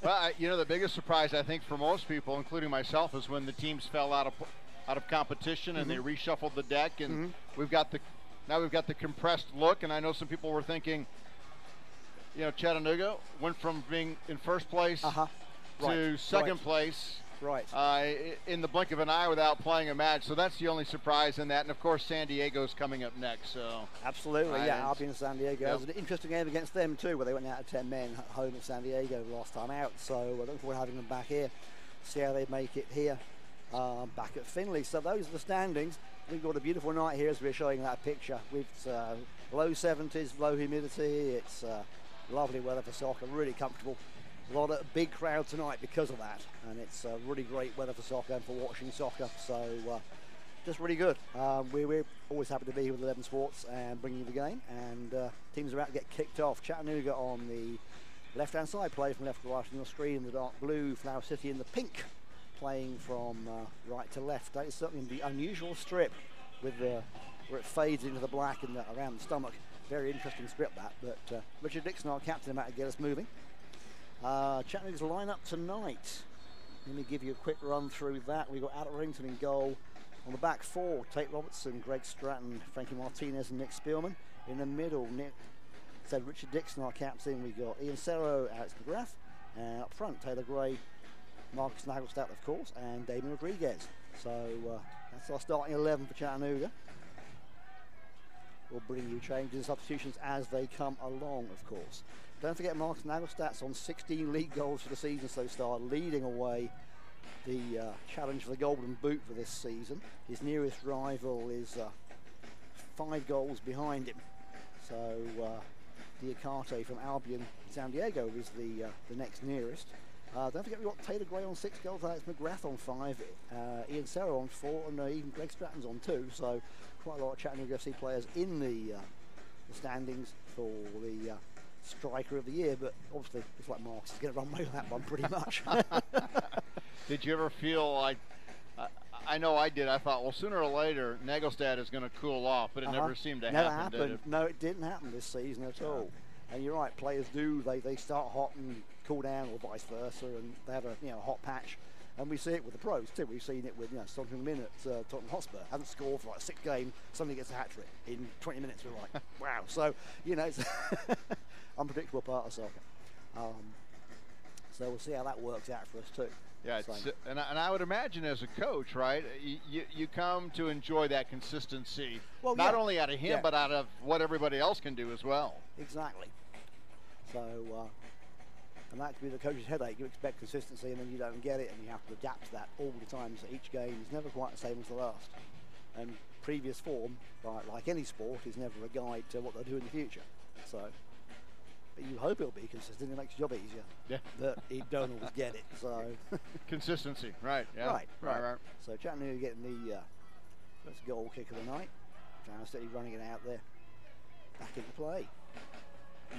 Well, you know, the biggest surprise I think for most people, including myself, is when the teams fell out of competition and they reshuffled the deck, and we've got the compressed look. And I know some people were thinking, you know, Chattanooga went from being in first place to second place. In the blink of an eye without playing a match. So that's the only surprise in that. And, of course, San Diego's coming up next. So absolutely, yeah. I've been to San Diego. It was an interesting game against them, too, where they went out of 10 men at home at San Diego last time out. So I look forward to having them back here, see how they make it here back at Finley. So those are the standings. We've got a beautiful night here as we're showing that picture. With low 70s, low humidity. It's lovely weather for soccer, really comfortable. A lot of big crowd tonight because of that, and it's really great weather for soccer and for watching soccer, so just really good. We're always happy to be here with 11 Sports and bringing you the game, and teams are about to get kicked off. Chattanooga on the left-hand side, play from left to right on your screen, the dark blue, Flower City in the pink, playing from right to left. That is certainly the unusual strip with where it fades into the black and around the stomach. Very interesting strip that, but Richard Dixon, our captain, about to get us moving. Chattanooga's lineup tonight. Let me give you a quick run through that. We've got Alec Rington in goal. On the back four, Tate Robertson, Greg Stratton, Frankie Martinez and Nick Spielman. In the middle, Richard Dixon, our captain. We've got Ian Serro, Alex McGrath. And up front, Taylor Gray, Markus Naglestad, of course, and Damien Rodriguez. So that's our starting 11 for Chattanooga. We'll bring you changes and substitutions as they come along, of course. Don't forget Markus Naglestad's on 16 league goals for the season so far, leading away the challenge for the Golden Boot for this season. His nearest rival is 5 goals behind him. So Diacarte from Albion, San Diego is the next nearest. Don't forget we've got Taylor Gray on 6 goals, Alex McGrath on 5, Ian Serra on 4, and even Greg Stratton's on 2. So quite a lot of Chattanooga FC players in the standings for the striker of the year. But obviously, it's like Marks is going to run away with that one pretty much. Did you ever feel like? I know I did. I thought, well, sooner or later, Naglestad is going to cool off, but it never seemed to happen. Did it? No, it didn't happen this season at all. And you're right, players do. They start hot and cool down, or vice versa, and they have a hot patch. And we see it with the pros too. We've seen it with Stockton Min at Tottenham Hotspur. Hasn't scored for like 6 games, suddenly gets a hat trick in 20 minutes. We're like, wow. So it's unpredictable part of soccer. So we'll see how that works out for us too. Yeah, and I would imagine as a coach, right, you come to enjoy that consistency, not only out of him, but out of what everybody else can do as well. Exactly. So, and that could be the coach's headache. You expect consistency and then you don't get it, and you have to adapt to that all the time. So each game is never quite the same as the last. And previous form, like any sport, is never a guide to what they'll do in the future. So, but you hope it'll be consistent. It makes your job easier. Yeah. But you don't always get it. So consistency, right? Yeah. Right. So Chattanooga getting the first goal kick of the night. Flower City running it out there, back into play.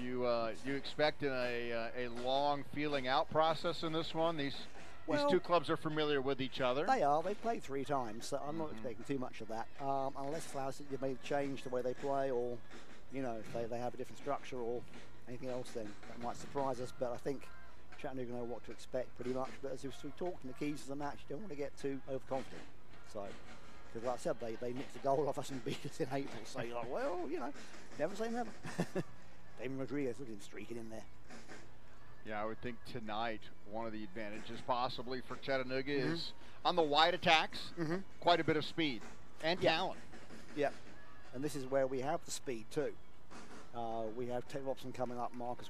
You expecting a long feeling out process in this one? These two clubs are familiar with each other. They are. They've played 3 times, so I'm not expecting too much of that. Unless Flower City may change the way they play, or if they have a different structure or anything else, then that might surprise us. But I think Chattanooga know what to expect pretty much. But as we talked in the keys to the match, you don't want to get too overconfident. So, because like I said, they nicked the goal off us and beat us in April. So you're like, well, never say never. Damien Rodriguez, look at him streaking in there. Yeah, I would think tonight one of the advantages possibly for Chattanooga is on the wide attacks, quite a bit of speed and talent. Yeah, and this is where we have the speed too. We have Ted Robson coming up, Markus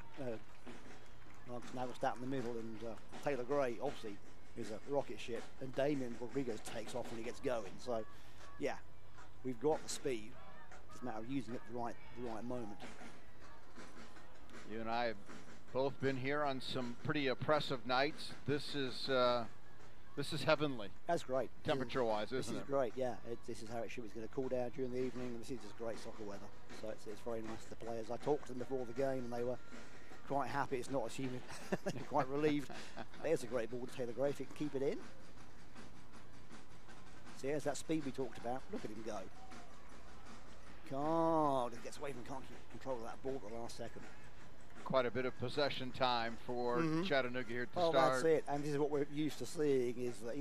Naglestad in the middle, and Taylor Gray obviously is a rocket ship, and Damien Rodriguez takes off when he gets going. So, yeah, we've got the speed. It's a matter of using it at the right moment. You and I have both been here on some pretty oppressive nights. This is heavenly. That's great. Temperature-wise, isn't it? This is great, yeah. This is how it should be. It's going to cool down during the evening, and this is just great soccer weather. So it's very nice for the players. I talked to them before the game, and they were quite happy it's not as humid. They were quite relieved. There's a great ball to Taylor Gray if he can keep it in. So here's that speed we talked about. Look at him go. God, he gets away from, can't control that ball at the last second. quite a bit of possession time for Chattanooga here to start. That's it. And this is what we're used to seeing, is that,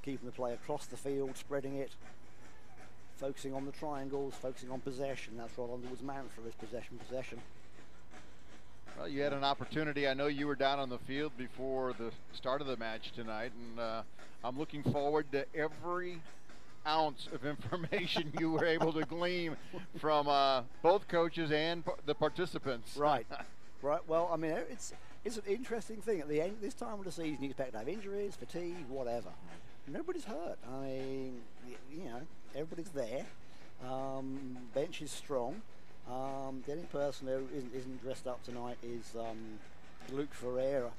keeping the play across the field, spreading it, focusing on the triangles, focusing on possession. That's Rod Underwood's mantra, is possession. Well, you had an opportunity. I know you were down on the field before the start of the match tonight, and I'm looking forward to every ounce of information you were able to glean from both coaches and the participants. Right. Well, I mean, it's an interesting thing. At the end, this time of the season, you expect to have injuries, fatigue, whatever. Nobody's hurt. I mean, everybody's there. Bench is strong. The only person who isn't dressed up tonight is Luke Ferreira,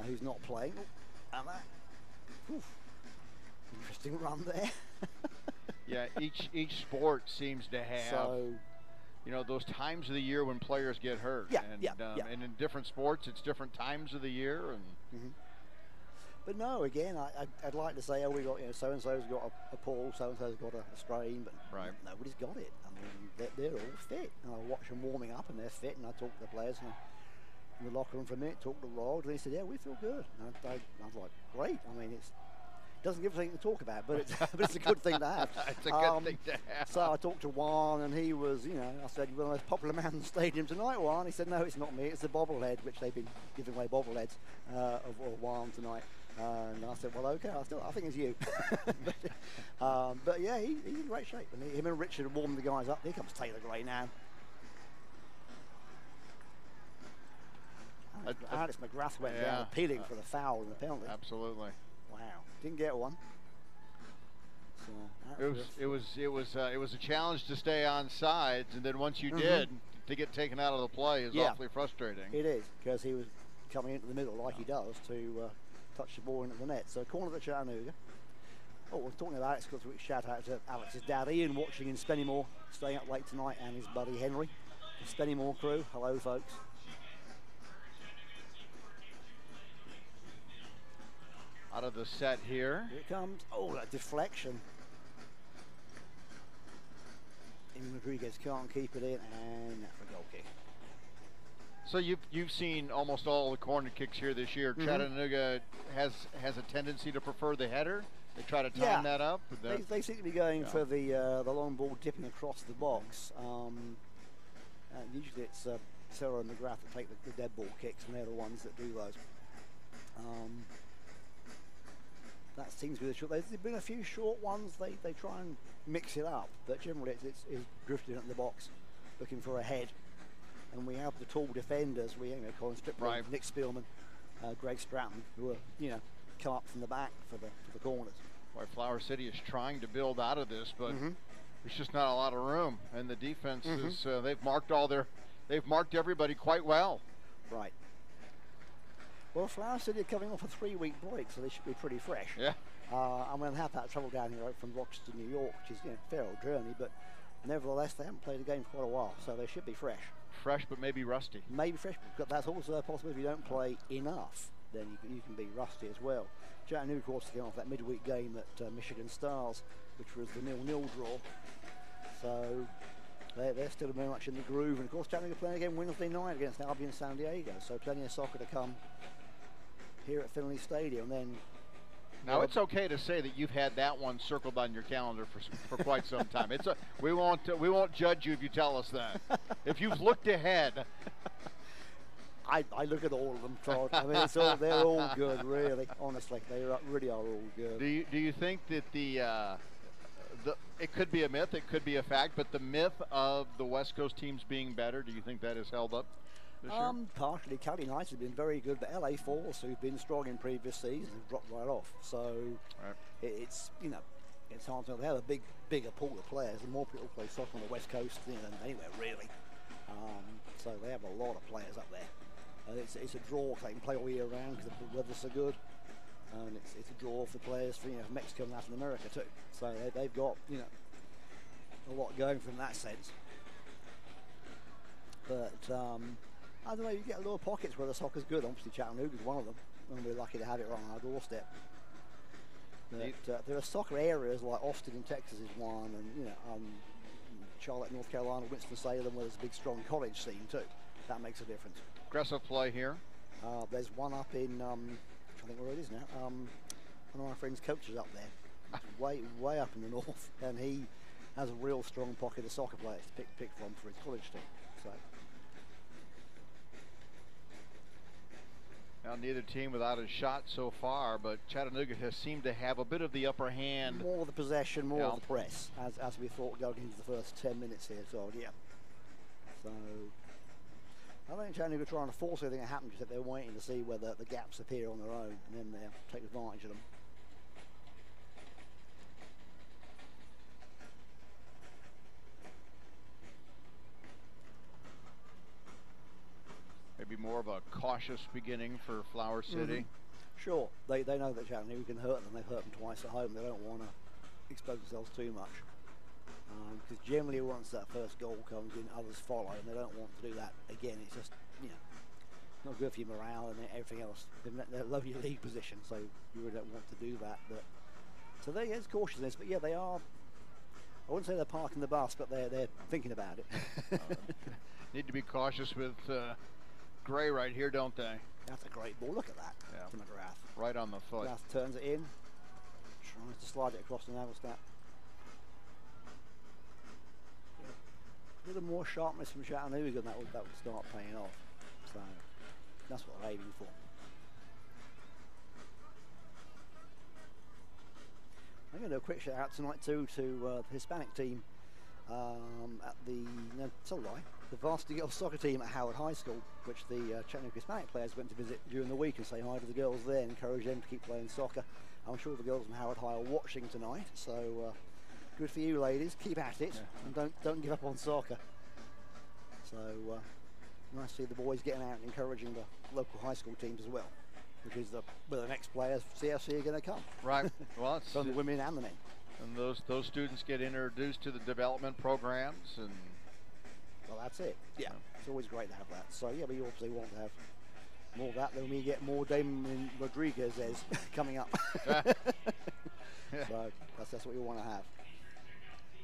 who's not playing. And that, interesting run there. Yeah, each sport seems to have those times of the year when players get hurt. And in different sports, it's different times of the year. And But no, again, I'd like to say, we got, so and so's got a pull, so and so's got a strain, but nobody's got it. I mean, they're all fit. And I watch them warming up, and they're fit. And I talk to the players in the locker room for a minute, talk to Rod, and he said, "Yeah, we feel good." And I was like, "Great." I mean, it doesn't give us anything to talk about, but it's a good thing to have. It's a good thing to have. So I talked to Juan, and he was, I said, "You're the most popular man in the stadium tonight, Juan." He said, "No, it's not me. It's the bobblehead," which they've been giving away bobbleheads of Juan tonight. And I said, "Well, okay, I think it's you." but yeah, he's in great shape. And him and Richard have warmed the guys up. Here comes Taylor Gray now. Alex McGrath went down appealing for the foul and the penalty. Absolutely. Wow, didn't get one. So it was a challenge to stay on sides, and then once you did, to get taken out of the play is awfully frustrating. It is, because he was coming into the middle like he does to touch the ball into the net. So corner to Chattanooga. Oh, we're talking about Alex, because we shout out to Alex's dad Ian, watching in Spennymoor, staying up late tonight, and his buddy Henry, the Spennymoor crew. Hello, folks. Out of the set here. Here it comes. Oh, that deflection. Rodriguez can't keep it in, and for a goal kick. So you've seen almost all the corner kicks here this year. Chattanooga has a tendency to prefer the header. They try to time that up. They seem to be going for the long ball dipping across the box. Usually it's Sarah and McGrath that take the dead ball kicks, and they're the ones that do those. That seems to be the short. There's been a few short ones. They try and mix it up, but generally it's drifting at the box, looking for a head. And we have the tall defenders. We Colin Strickland, Nick Spielman, Greg Stratton, who are come up from the back for the corners. Boy, Flower City is trying to build out of this, but there's just not a lot of room. And the defense is they've marked everybody quite well. Right. Well, Flower City are coming off a 3-week break, so they should be pretty fresh. Yeah. I'm going to have that travel down here from Rochester, New York, which is a fair old journey, but nevertheless, they haven't played a game for quite a while, so they should be fresh. Fresh, but maybe rusty. Maybe fresh, but that's also a possibility. If you don't play enough, then you can be rusty as well. Chattanooga, of course, came off that midweek game at Michigan Stars, which was the 0-0 draw. So they're still very much in the groove. And of course, Chattanooga playing again Wednesday night against Albion San Diego. So plenty of soccer to come here at Finley Stadium. Then now it's okay to say that you've had that one circled on your calendar for quite some time. We won't judge you if you tell us that. If you've looked ahead. I look at all of them, Todd. I mean, they're all good, really. Honestly, they really are all good. Do you think that it could be a myth, it could be a fact, but the myth of the West Coast teams being better, do you think that has held up this year? Partially. Cal United have been very good, but LA Force, who've been strong in previous seasons, have dropped right off. So it's hard to know. They have a bigger pool of players, and more people play soccer on the West Coast than anywhere really. So they have a lot of players up there. It's a draw. They can play all year round because the weather's so good, and it's a draw for players from Mexico and Latin America too. So they've got a lot going from that sense. But I don't know. You get little pockets where the soccer's good. Obviously, Chattanooga's one of them, and we're lucky to have it right on our doorstep. But there are soccer areas like Austin in Texas is one, and Charlotte, North Carolina, Winston-Salem, where there's a big, strong college scene too. that makes a difference. Aggressive play here. There's one up in, I think where it is now. One of my friend's coaches up there, way up in the north, and he has a real strong pocket of soccer players to pick from for his college team. So. Now, neither team without a shot so far, but Chattanooga has seemed to have a bit of the upper hand. More of the possession, more of the press, as we thought going into the first 10 minutes here. So, yeah. So, I don't think Chattanooga are trying to force anything to happen, just that they're waiting to see whether the gaps appear on their own, and then they'll take advantage of them. Maybe more of a cautious beginning for Flower City. Sure, they know that Chattanooga can hurt them. They've hurt them twice at home. They don't want to expose themselves too much. Because generally once that first goal comes in, others follow, and they don't want to do that again. It's just, not good for your morale and everything else. They're low your league position, so you really don't want to do that. But so there is cautiousness, but yeah, they are. I wouldn't say they're parking the bus, but they're thinking about it. Need to be cautious with Gray right here, don't they? That's a great ball. Look at that from McGrath. Right on the foot. McGrath turns it in, tries to slide it across the Naglestad. A little more sharpness from Chattanooga, and that would start paying off. So that's what they're aiming for. I'm going to do a quick shout out tonight too to the Hispanic team at the the varsity girls soccer team at Howard High School, which the Chattanooga Hispanic players went to visit during the week and say hi to the girls there and encourage them to keep playing soccer. I'm sure the girls from Howard High are watching tonight, so good for you ladies, keep at it and don't give up on soccer. So nice to see the boys getting out and encouraging the local high school teams as well, which is where the next players for CFC are going to come. Right. Well, it's from the women and the men. And those students get introduced to the development programs, and well, that's it. Yeah, it's always great to have that. So yeah, we obviously want to have more of that. Then we get more Damon Rodriguez coming up. So that's what we want to have.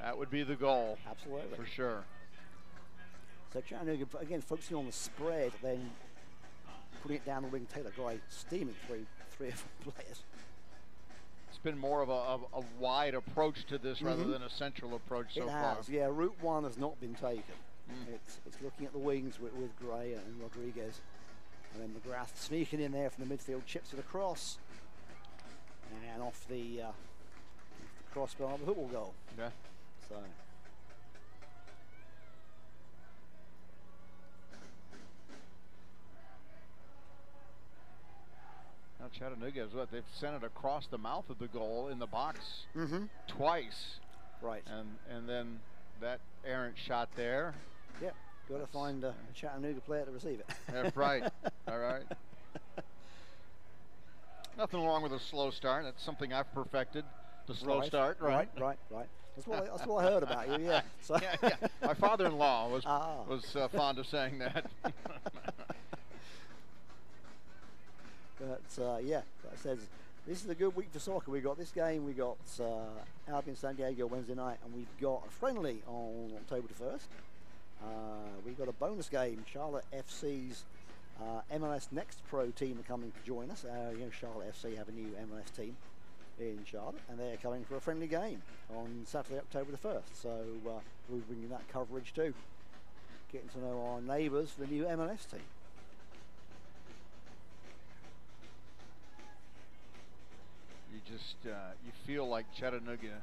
That would be the goal. Absolutely. For sure. So Chattanooga, again, focusing on the spread, then putting it down the wing. Taylor Gray steaming through 3 or 4 players. It's been more of a wide approach to this rather than a central approach so far. It has, yeah. Route 1 has not been taken. It's looking at the wings with Gray and Rodriguez. And then McGrath sneaking in there from the midfield, chips it across. And off the crossbar of the football goal. Yeah. So. Now Chattanooga is they've sent it across the mouth of the goal in the box twice. Right. And then that errant shot there. Yeah. Got to find a Chattanooga player to receive it. That's right. All right. Nothing wrong with a slow start. That's something I've perfected. The slow start. Right. That's what I heard about you. Yeah. So yeah. My father-in-law was fond of saying that. But yeah, that says this is a good week for soccer. We got this game. We got Albion San Diego Wednesday night, and we've got a friendly on October the 1st. We've got a bonus game. Charlotte FC's MLS Next Pro team are coming to join us. Charlotte FC have a new MLS team in Charlotte, and they're coming for a friendly game on Saturday, October the 1st. So we're bringing that coverage too, getting to know our neighbours for the new MLS team. You just you feel like Chattanooga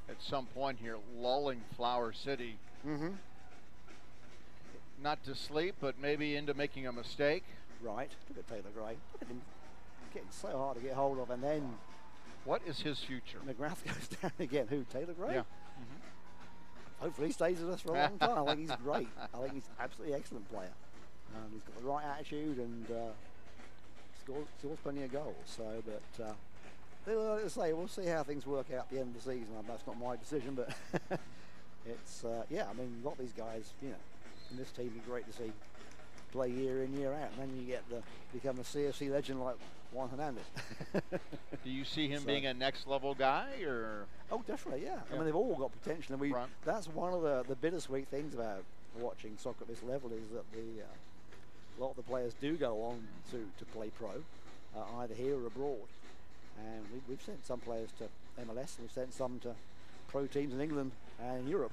at some point here lulling Flower City. Not to sleep, but maybe into making a mistake. Right. Look at Taylor Gray. Look at him getting so hard to get hold of, and then what is his future? McGrath goes down again. Who? Taylor Gray? Yeah. Hopefully he stays with us for a long time. I think he's great. I think he's an absolutely excellent player. He's got the right attitude and scores plenty of goals. So, but like I say, we'll see how things work out at the end of the season. That's not my decision, but it's yeah. I mean, a lot of these guys, in this team, it'd be great to see play year in, year out, and then you become a CFC legend like Juan Hernandez. Do you see him being a next level guy, or? Oh, definitely, yeah. I mean, they've all got potential, and that's one of the bittersweet things about watching soccer at this level is that lot of the players do go on to play pro, either here or abroad. And we've sent some players to MLS, and we've sent some to pro teams in England and Europe.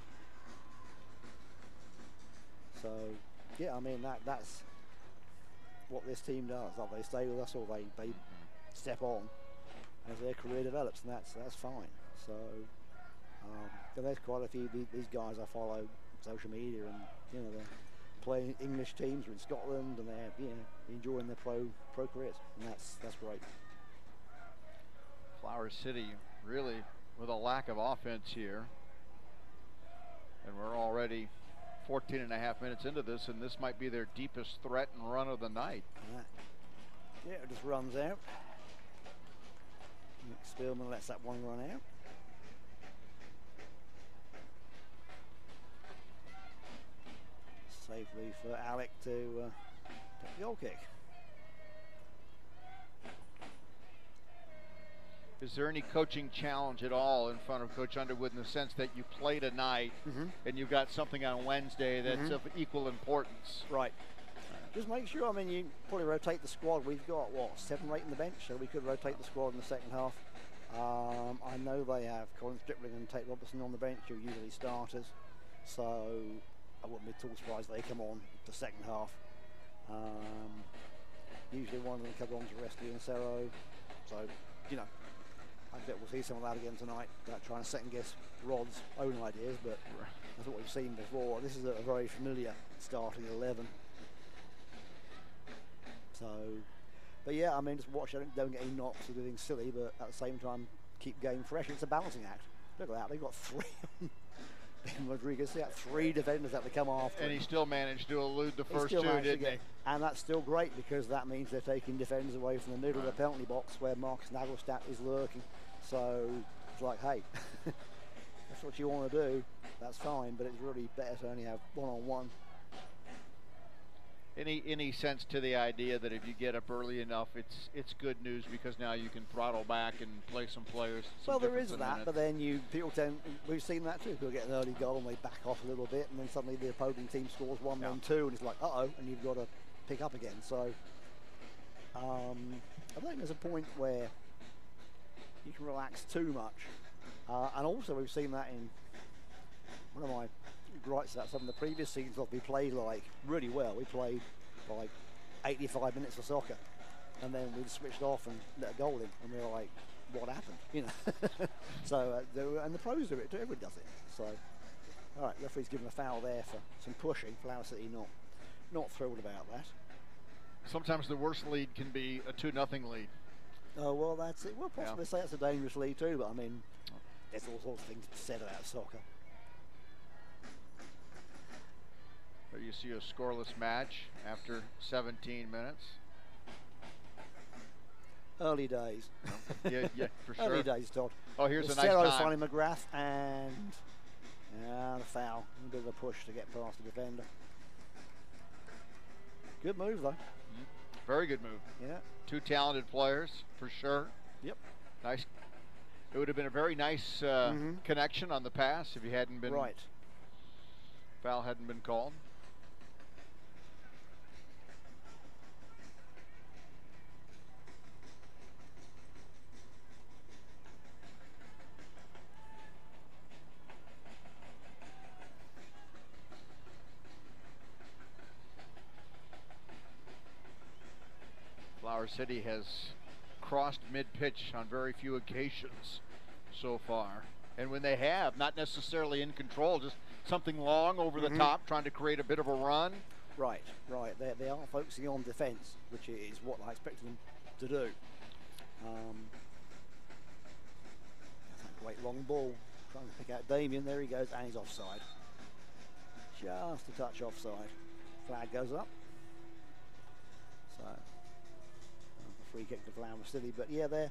So, yeah, I mean, that's what this team does. Like, they stay with us or they step on as their career develops, and that's fine. So, there's quite a few these guys I follow social media, and you know, they're playing English teams or in Scotland, and they're enjoying their pro careers, and that's great. Flower City really with a lack of offense here, and we're already 14 and a half minutes into this, and this might be their deepest threat and run of the night. Yeah, it just runs out. Nick Spielman lets that one run out. Safely for Alec to take the goal kick. Is there any coaching challenge at all in front of Coach Underwood, in the sense that you play tonight and you've got something on Wednesday that's of equal importance? Right. Just make sure, I mean, you probably rotate the squad. We've got, what, 7 or 8 in the bench, so we could rotate the squad in the second half. I know they have Colin Stripling and Tate Robertson on the bench, who are usually starters, so I wouldn't be too surprised they come on the second half. Usually one of them comes on to Rescue and Cerro, so, you know, I bet we'll see some of that again tonight, trying to second guess Rod's own ideas, but that's what we've seen before. This is a very familiar starting 11. So, but yeah, I mean, just watch it, don't get any knocks or anything silly, but at the same time, keep game fresh. It's a balancing act. Look at that, they've got 3. Ben Rodriguez, they got 3 defenders that they come after. And he still managed to elude the first 2, didn't he? And that's still great, because that means they're taking defenders away from the middle of the penalty box where Markus Naglestad is lurking. So it's like, hey, that's what you want to do. That's fine, but it's really better to only have one-on-one. Any sense to the idea that if you get up early enough, it's good news, because now you can throttle back and play some players? Well, there is that, but then people tend, we've seen that too. People get an early goal and they back off a little bit, and then suddenly the opposing team scores 1 then 2, and it's like, uh-oh, and you've got to pick up again. So I don't think there's a point where you can relax too much. And also we've seen that in one of my gripes about some of the previous seasons that we played like really well. We played like 85 minutes of soccer, and then we switched off and let a goal in, and we were like, what happened? You know. So and the pros do it too, everybody does it. So all right, referee's given a foul there for some pushing. Flower City not thrilled about that. Sometimes the worst lead can be a 2-0 lead. Oh, well, that's it. Well, possibly say it's a dangerous lead too, but I mean, there's all sorts of things said about soccer. There you see a scoreless match after 17 minutes. Early days. Yeah, for sure. Early days, Todd. Oh, here's a nice Cerro time. finding McGrath, and the foul. A bit of a push to get past the defender. Good move, though. Very good move. Yeah. 2 talented players, for sure. Yep. Nice. It would have been a very nice connection on the pass if he hadn't been. Right. Foul hadn't been called. Flower City has crossed mid-pitch on very few occasions so far. And when they have, not necessarily in control, just something long over the top, trying to create a bit of a run. Right. They are focusing on defence, which is what I expected them to do. That's a great long ball. Trying to pick out Damien. There he goes, and he's offside. Just a touch offside. Flag goes up. So, free kick to Flower City. But yeah, they're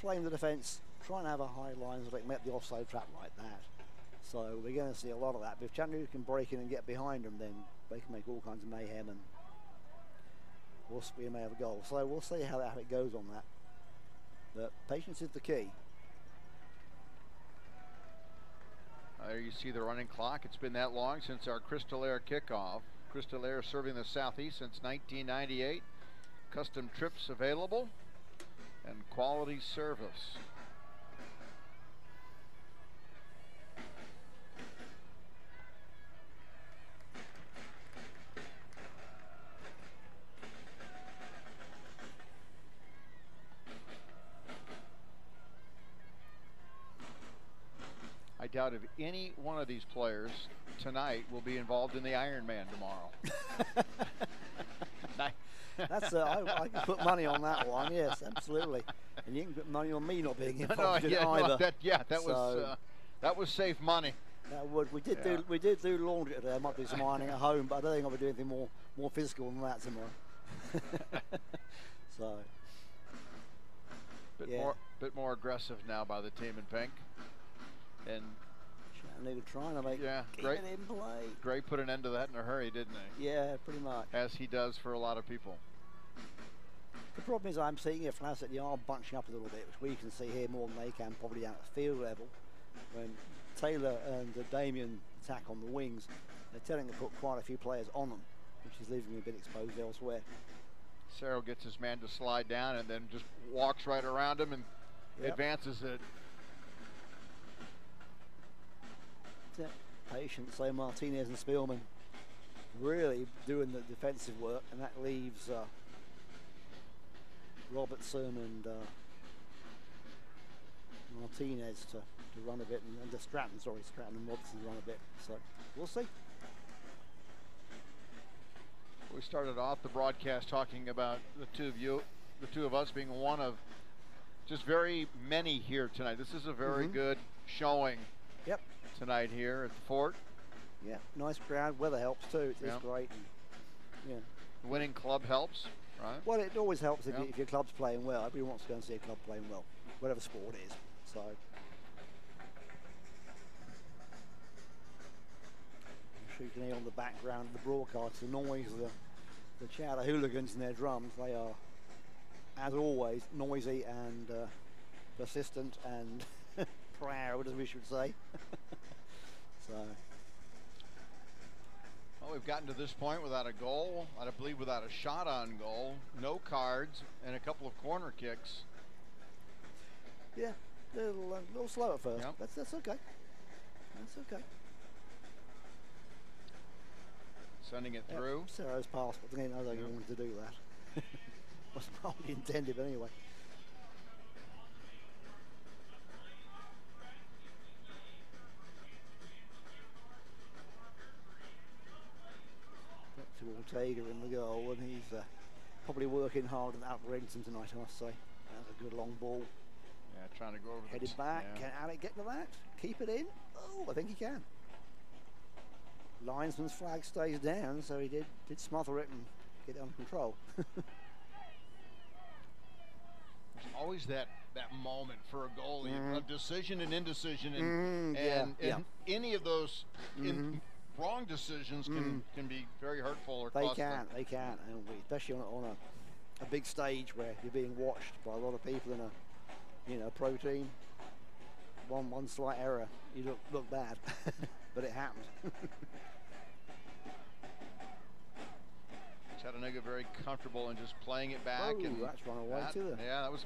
playing the defence, trying to have a high line so they can make the offside trap like that. So we're going to see a lot of that. But if Chattanooga can break in and get behind them, then they can make all kinds of mayhem, and we may have a goal. So we'll see how it goes on that. But patience is the key. There you see the running clock. It's been that long since our Crystal Air kickoff. Crystal Air serving the Southeast since 1998. Custom trips available and quality service. I doubt if any one of these players tonight will be involved in the Ironman tomorrow. That's I can put money on that one. Yes, absolutely. And you can put money on me not being involved in it either. That was safe money. That would. We did do laundry today. I might do some ironing at home, but I don't think I'll be doing anything more physical than that tomorrow. So. Bit more aggressive now by the team in pink. And Chattanooga trying to make Gray it in play. Gray put an end to that in a hurry, didn't he? Yeah, pretty much. As he does for a lot of people. The problem is I'm seeing if Flash that they are bunching up a little bit, which we can see here more than they can, probably down at field level. When Taylor and Damien attack on the wings, they're telling to put quite a few players on them, which is leaving them a bit exposed elsewhere. Cerro gets his man to slide down and then just walks right around him and advances it. Patience, so Martinez and Spielman really doing the defensive work, and that leaves Robertson and Martinez to run a bit, and Stratton and Robertson to run a bit. So we'll see. We started off the broadcast talking about the two of us being one of just very many here tonight. This is a very good showing. Yep. Tonight here at the Fort. Yeah, nice crowd. Weather helps too. It's great. And, winning club helps, right? Well, it always helps if your club's playing well. Everybody wants to go and see a club playing well, whatever sport it is. So, I'm sure you can hear on the background of the broadcast the noise, the Chatter hooligans and their drums. They are, as always, noisy and persistent and proud, as we should say. So. Well, we've gotten to this point without a goal, I believe without a shot on goal, no cards, and a couple of corner kicks. Yeah, a little slow at first. Yep. That's okay. That's okay. Sending it through. Sarah's pass, but I don't think he wanted to do that. Wasn't probably intended, but anyway. To Ortega in the goal, and he's probably working hard at Renton tonight, I must say. That's a good long ball. Yeah, trying to go over. Headed back. Can Alec get to that? Keep it in? Oh, I think he can. Linesman's flag stays down, so he did smother it and get it under control. There's always that moment for a goalie, a decision and indecision, and any of those wrong decisions can be very hurtful or costly. They can, and especially on a big stage where you're being watched by a lot of people in a pro team. One slight error, you look bad, but it happened. Chattanooga very comfortable in just playing it back. Oh, and that's run away too. Yeah, that was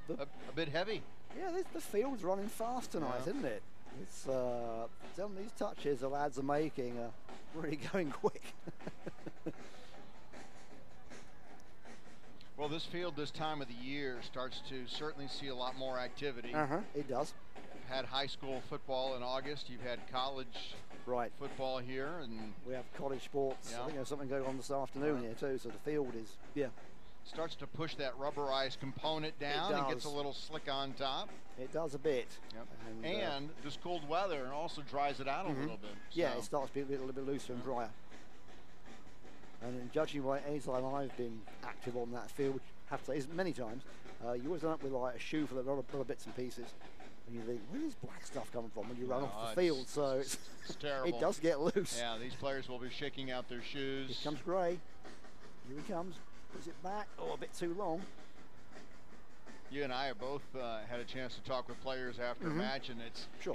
a bit heavy. Yeah, the field's running fast tonight, isn't it? It's some of these touches the lads are making are really going quick. Well, this field this time of the year starts to certainly see a lot more activity. It does. You've had high school football in August. You've had college football here, and we have college sports. I think there's something going on this afternoon here too. So the field is starts to push that rubberized component down and gets a little slick on top. It does a bit. Yep. And this cold weather also dries it out a little bit. So. Yeah, it starts to be a little bit looser and drier. And judging by any time I've been active on that field, which I have to say is many times, you always end up with like a shoe full of other bits and pieces. And you think, where is black stuff coming from when you run off the field? So it's terrible. It does get loose. Yeah, these players will be shaking out their shoes. Here comes Gray. Here he comes. Puts it back. Oh, a bit too long. You and I have both had a chance to talk with players after a match, and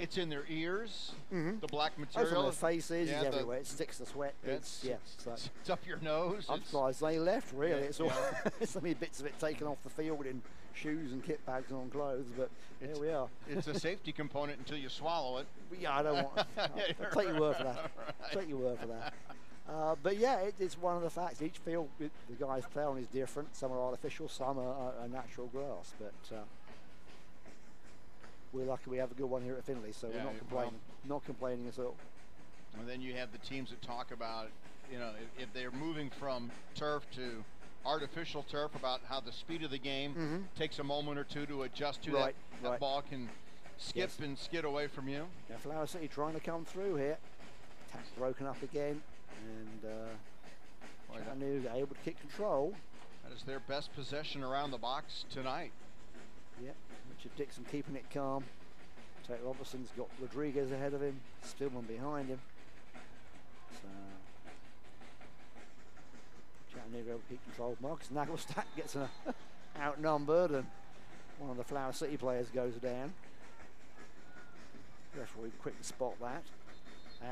it's in their ears, the black material. It's on their faces, it's everywhere. It sticks to sweat. It's up your nose. I'm surprised they left, really. It's all so many bits of it taken off the field in shoes and kit bags and on clothes, but here we are. It's a safety component until you swallow it. Yeah, I don't want I'll take your word for that. Right. Take your word for that. But yeah, it's one of the facts. Each field the guys play on is different. Some are artificial, some are natural grass. But we're lucky we have a good one here at Findlay, so we're not complaining. Not complaining at all. And then you have the teams that talk about, you know, if they're moving from turf to artificial turf, about how the speed of the game takes a moment or two to adjust to that ball can skip and skid away from you. Now Flower City trying to come through here. Attack's broken up again. And Chattanooga able to keep control. That is their best possession around the box tonight. Yep, Richard Dixon keeping it calm. Tate Robertson's got Rodriguez ahead of him, Stillman behind him. So Chattanooga able to keep control. Markus Naglestad gets outnumbered, and one of the Flower City players goes down. Referee quick to spot that.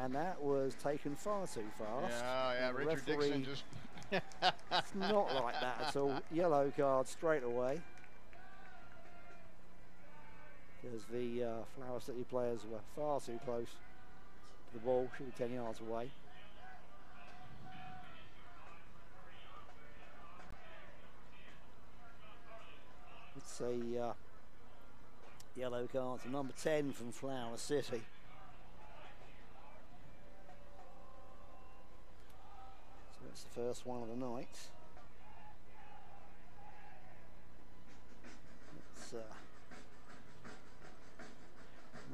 And that was taken far too fast. Yeah, Richard Dixon just... It's not like that at all. Yellow card straight away. Because the Flower City players were far too close to the ball. Should be 10 yards away. It's a yellow card to number 10 from Flower City. It's the first one of the night. It's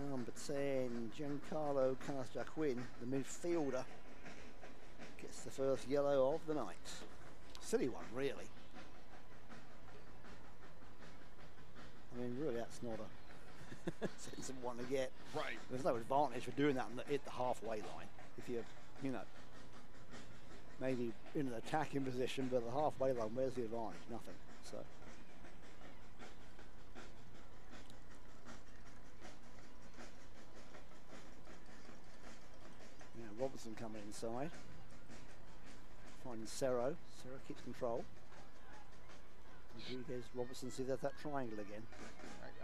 number 10, Giancarlo Canastaquin, the midfielder, gets the first yellow of the night. Silly one, really. I mean, really, that's not a sensible one to get. Right. There's no advantage for doing that at the halfway line. If you're, you know, maybe in an attacking position, but the halfway line, where's the advantage? Nothing. So. Yeah, Robertson coming inside. Finding Cerro. Cerro keeps control. Rodriguez, Robertson, see that triangle again.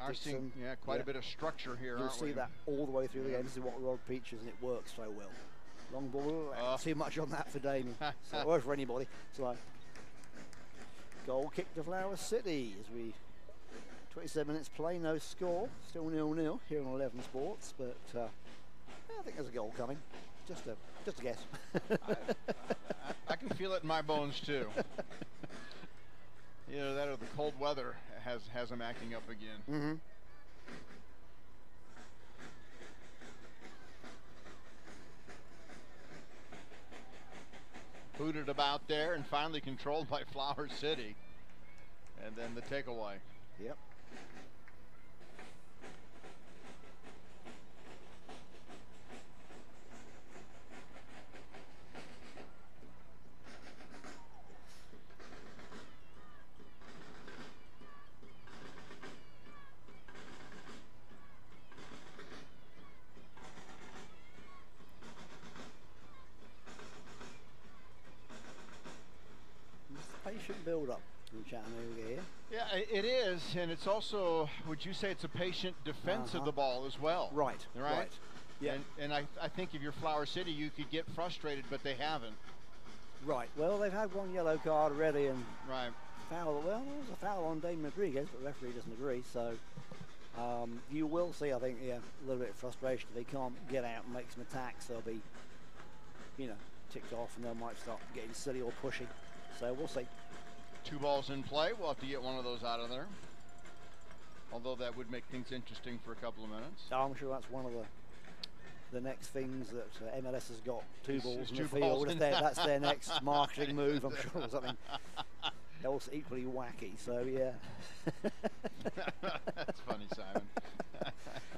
Are seeing quite a bit of structure here. You'll see that all the way through the game. This is what Rod preaches, and it works so well. Long ball, too much on that for Damien. So, or for anybody. So, goal kick to Flower City as we 27 minutes play, no score, still 0-0 here on 11 Sports. But I think there's a goal coming. Just a guess. I can feel it in my bones too. You know, that or the cold weather has them acting up again. Booted about there and finally controlled by Flower City. And then the takeaway. Yep. Patient build-up in Chattanooga here. Yeah, it is, and it's also, would you say it's a patient defense of the ball as well? Right. Yeah. And I think if you're Flower City, you could get frustrated, but they haven't. Right. Well, they've had one yellow card already, and foul. Well, there was a foul on Damien Rodriguez, but the referee doesn't agree. So you will see, I think, a little bit of frustration. If they can't get out and make some attacks, they'll be, you know, ticked off, and they might start getting silly or pushing. So we'll see. 2 balls in play. We'll have to get one of those out of there. Although that would make things interesting for a couple of minutes. I'm sure that's one of the next things that MLS has got. 2 balls in the field. That's their next marketing move, I'm sure, or something else equally wacky. So, yeah. That's funny, Simon.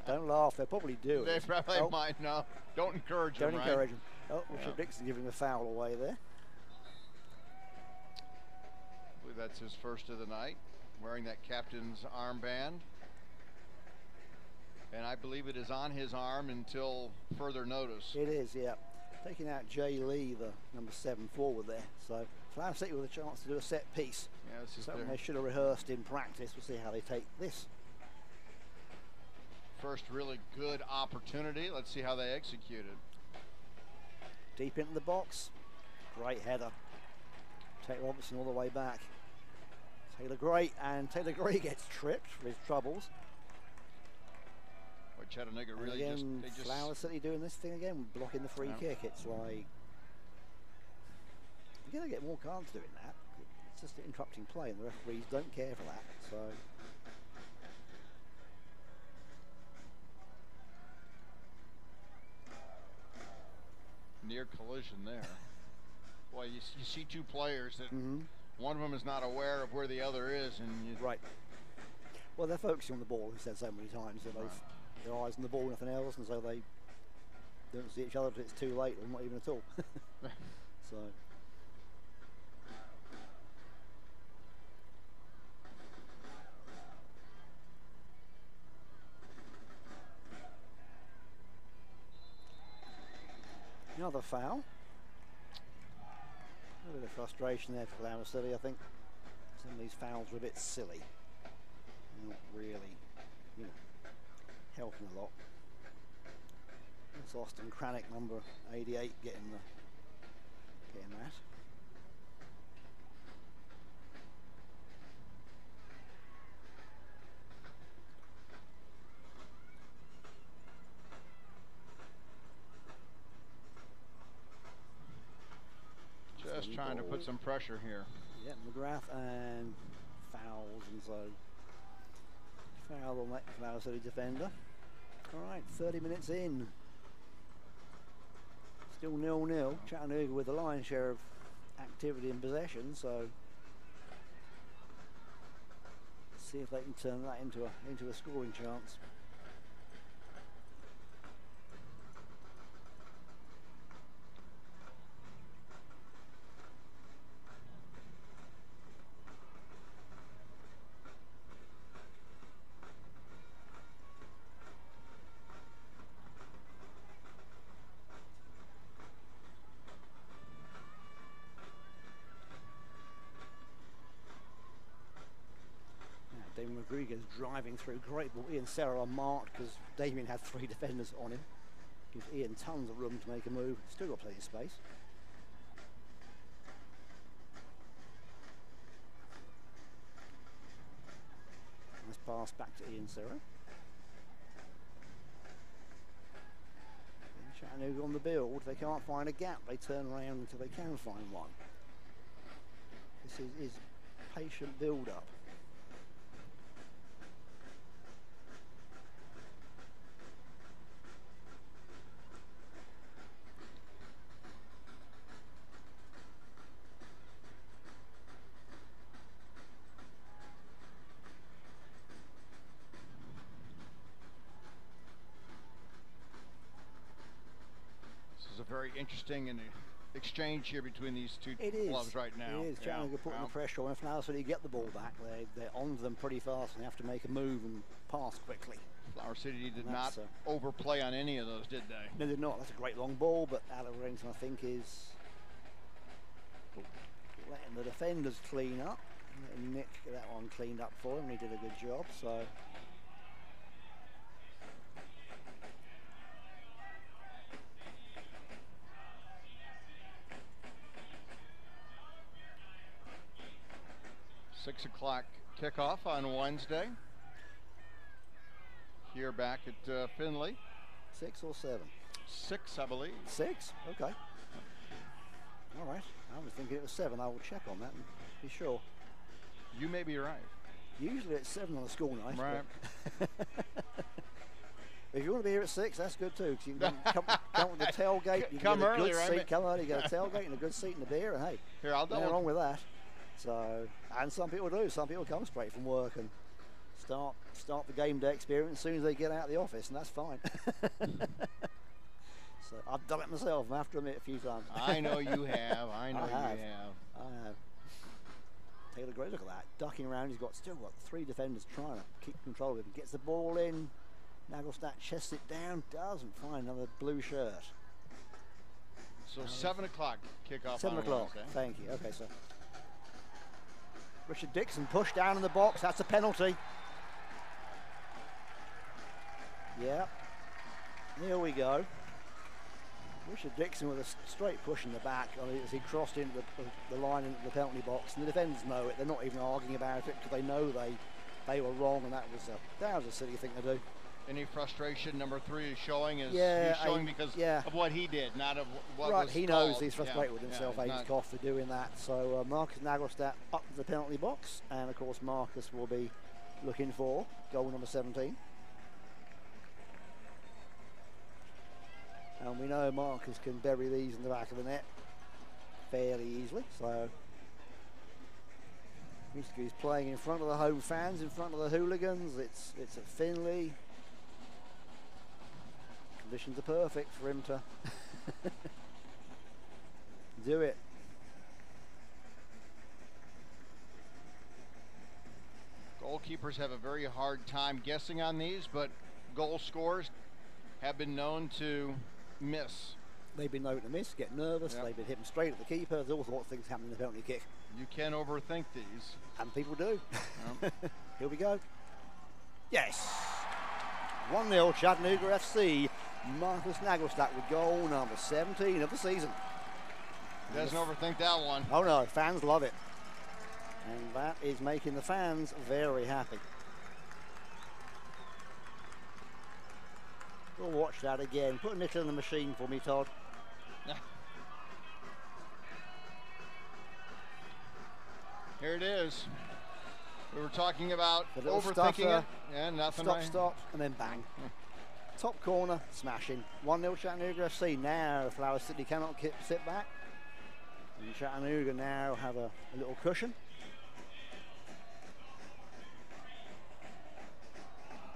Don't laugh. They'll probably do They it. probably might. No. Don't encourage them, Don't encourage them. Oh, Richard Dixon giving the foul away there. That's his first of the night. wearing that captain's armband. And I believe it is on his arm until further notice. It is, yeah. Taking out Jay Lee, the number 7 forward there. So Flower City with a chance to do a set piece. Yeah, this is something they should have rehearsed in practice. We'll see how they take this. First really good opportunity. Let's see how they execute it. Deep into the box. Great header. Tate Robertson all the way back. Taylor Gray, and Taylor Gray gets tripped for his troubles. Well, Chattanooga really again, Flower City doing this thing again, blocking the free kick. It's like, you're going to get more cards doing that. It's just interrupting play, and the referees don't care for that. So. Near collision there. Boy, you see two players that one of them is not aware of where the other is, and right. Well, they're focusing on the ball. We've said so many times that their eyes on the ball, nothing else, and so they don't see each other until it's too late, or not even at all. So. Another foul. A bit of frustration there for Flower City. I think some of these fouls are a bit silly. Not really, helping a lot. It's Austin Cranick, number 88, getting that. Just trying to put some pressure here. Yeah, McGrath and fouls, and so foul on that Flower City defender. All right, 30 minutes in. Still 0-0. Chattanooga with the lion's share of activity and possession, so see if they can turn that into a scoring chance. Rodriguez driving through, great ball. Ian Serra marked because Damien had 3 defenders on him. Gives Ian tons of room to make a move. Still got plenty of space. Nice pass back to Ian Serra. Chattanooga on the build. They can't find a gap. They turn around until they can find one. This is patient build-up. Very interesting in the exchange here between these two clubs right now. It is. Chattanooga putting the pressure on. If Flower City get the ball back, they're on to them pretty fast and have to make a move and pass quickly. Flower City did not overplay on any of those, did they? No, they did not. That's a great long ball, but Alec Remington, I think, is letting the defenders clean up. Letting Nick get that one cleaned up for him. He did a good job. So. Six o'clock kickoff on Wednesday. Here back at Findlay. 6 or 7? 6, I believe. 6? Okay. All right. I was thinking it was 7. I will check on that and be sure. You may be right. Usually it's 7 on a school night. Right. If you want to be here at 6, that's good too. Because you can come with the tailgate. You can come get a early, good right? seat. Come early. You get a tailgate and a good seat and a beer. And hey, here I'll nothing wrong with that. So, and some people do. Some people come straight from work and start the game day experience as soon as they get out of the office, and that's fine. So I've done it myself. I have to admit a few times. I know you have. I know you have. I have. Taylor Gray, look at that. Ducking around, he's still got 3 defenders trying to keep control of him. Gets the ball in. Naglestad chests it down, doesn't find another blue shirt. So 7 o'clock kickoff. 7 on o'clock, Wednesday. thank you. Okay, so Richard Dixon pushed down in the box. That's a penalty. Yeah. Here we go. Richard Dixon with a straight push in the back as he crossed into the line into the penalty box, and the defenders know it. They're not even arguing about it because they know they were wrong, and that was a silly thing to do. Any frustration number 3 is showing he's showing because of what he did, not of what was he called. knows he's frustrated with himself, Ainscough, for doing that. So Markus Naglestad up to the penalty box, and of course Markus will be looking for goal number 17. And we know Markus can bury these in the back of the net fairly easily. So he's playing in front of the home fans, in front of the hooligans. It's at Finley. Conditions are perfect for him to do it. Goalkeepers have a very hard time guessing on these, but goal scorers have been known to miss. They've been known to miss, get nervous. They've been hitting straight at the keeper. There's all sorts of things happening in the penalty kick. You can't overthink these. And people do. Here we go. Yes. 1-0 Chattanooga FC. Markus Naglestad with goal number 17 of the season. Doesn't overthink that one. Oh no, fans love it. And that is making the fans very happy. We'll watch that again. Put a nickel in the machine for me, Todd. Here it is. We were talking about overthinking stuffer, it. Yeah, nothing. Stop, and then bang. Top corner, smashing. 1-0 Chattanooga FC. Now Flower City cannot sit back. And Chattanooga now have a little cushion.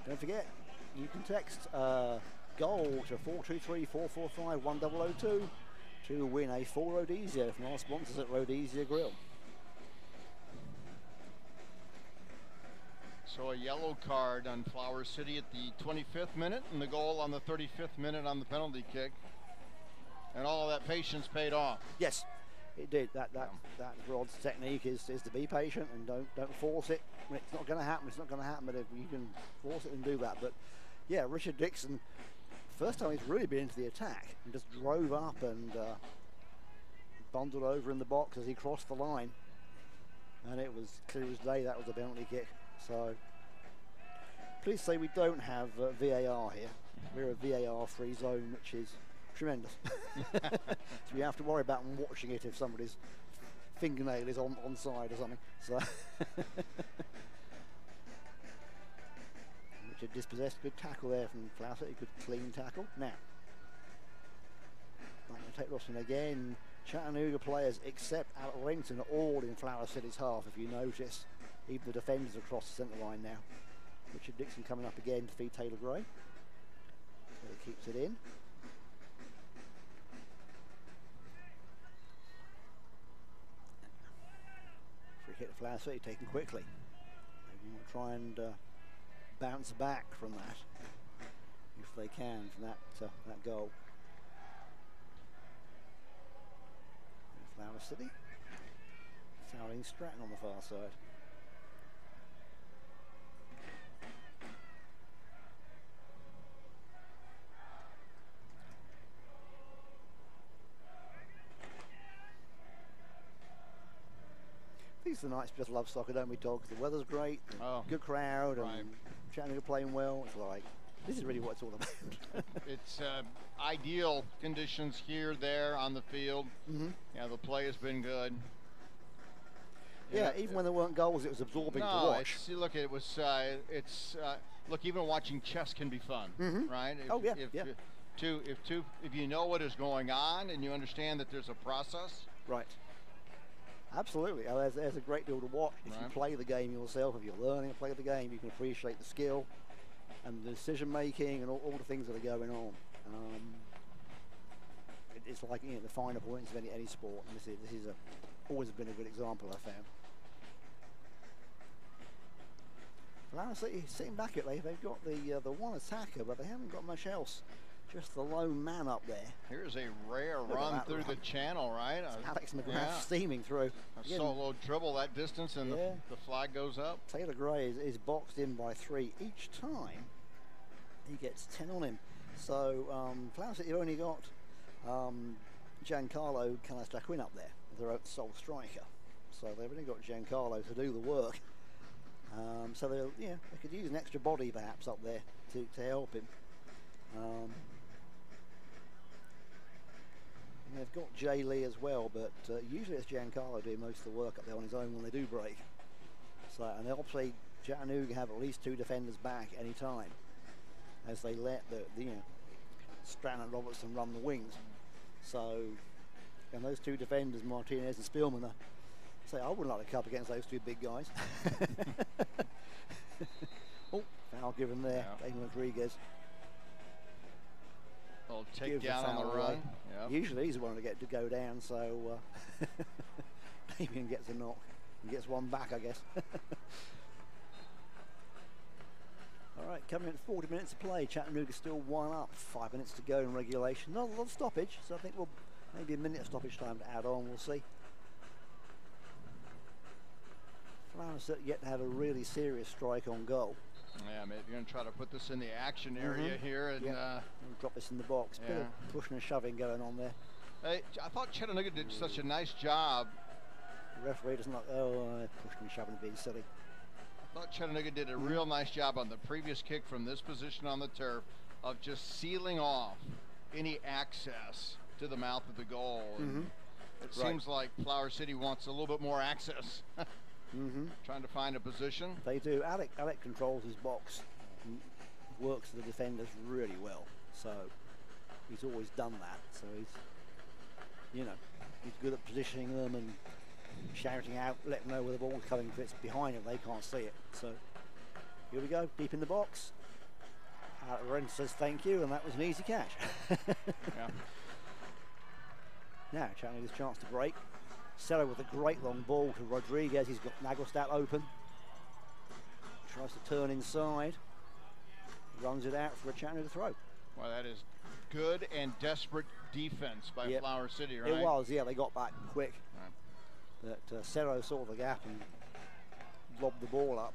Don't forget, you can text goal to 423-445-1002 to win a full Rhodesia from our sponsors at Rhodesia Grill. So a yellow card on Flower City at the 25th minute, and the goal on the 35th minute on the penalty kick. And all of that patience paid off. Yes, it did. That Rod's technique is to be patient and don't force it. When it's not going to happen, it's not going to happen. But if you can force it and do that. But yeah, Richard Dixon, first time he's really been into the attack and just drove up and bundled over in the box as he crossed the line. And it was clear as day that was a penalty kick. So please say we don't have VAR here. We're a VAR-free zone, which is tremendous. So we have to worry about watching it if somebody's fingernail is on side or something. So Richard dispossessed. Good tackle there from Flower City. Good clean tackle. Now, I'm going to take Lawson again. Chattanooga players except Alec Wellington are all in Flower City's half, if you notice. Even the defenders across the centre line now. Richard Dixon coming up again to feed Taylor Gray. So he keeps it in. Free hit to Flower City taken quickly. They want to try and bounce back from that, if they can, from that goal. Flower City. Fouling Stratton on the far side. These are the nights we just love soccer, don't we, Dogs? The weather's great, good crowd, and Chattanooga playing well. It's like, this is really what it's all about. It's ideal conditions here, there, on the field. Yeah, the play has been good. Yeah, even when there weren't goals, it was absorbing to watch. Look, it was. Look, even watching chess can be fun, right? If you know what is going on and you understand that there's a process. Right. Absolutely. There's a great deal to watch. If you play the game yourself, if you're learning to play the game, you can appreciate the skill and the decision making and all the things that are going on. It's like the finer points of any sport. And this is always been a good example, I found. Flower City sitting back at they've got the one attacker, but they haven't got much else. Just the lone man up there. Here's a rare run through the channel, right? Alex McGrath steaming through. A solo dribble that distance, and the flag goes up. Taylor Gray is boxed in by 3 each time. He gets 10 on him. So Flower City only got Giancarlo Calastaquin up there, their sole striker. So they've only got Giancarlo to do the work. So they could use an extra body perhaps up there to help him. And they've got Jay Lee as well, but usually it's Giancarlo doing most of the work up there on his own when they do break. So, and obviously Chattanooga have at least 2 defenders back any time, as they let the Stratton and Robertson run the wings. So, and those 2 defenders, Martinez and Spielman, say I wouldn't like to cup against those 2 big guys. Oh, foul given there, Damon Rodriguez. Little takedown on the run. Yep. Usually he's the one to go down, so Damien gets a knock and gets one back, I guess. All right, coming in 40 minutes to play. Chattanooga still 1 up, 5 minutes to go in regulation. Not a lot of stoppage, so I think we'll maybe a minute of stoppage time to add on. We'll see. Flowers yet to have a really serious strike on goal. Yeah, maybe you're going to try to put this in the action area here and drop this in the box. Bit of pushing and shoving going on there. Hey, I thought Chattanooga did such a nice job. The referee doesn't like, pushing and shoving and being silly. I thought Chattanooga did a real nice job on the previous kick from this position on the turf of just sealing off any access to the mouth of the goal. And it seems like Flower City wants a little bit more access. Trying to find a position. They do. Alec controls his box and works the defenders really well. So he's always done that. So he's good at positioning them and shouting out, letting them know where the ball's coming. If it's behind them, they can't see it. So here we go, deep in the box. Ren says thank you, and that was an easy catch. Now Chattanooga's chance to break. Cerro with a great long ball to Rodriguez. He's got Naglestad open. Tries to turn inside. Runs it out for a Chattanooga throw. Well, that is good and desperate defense by Flower City, right? It was, they got back quick. But Cerro saw the gap and lobbed the ball up.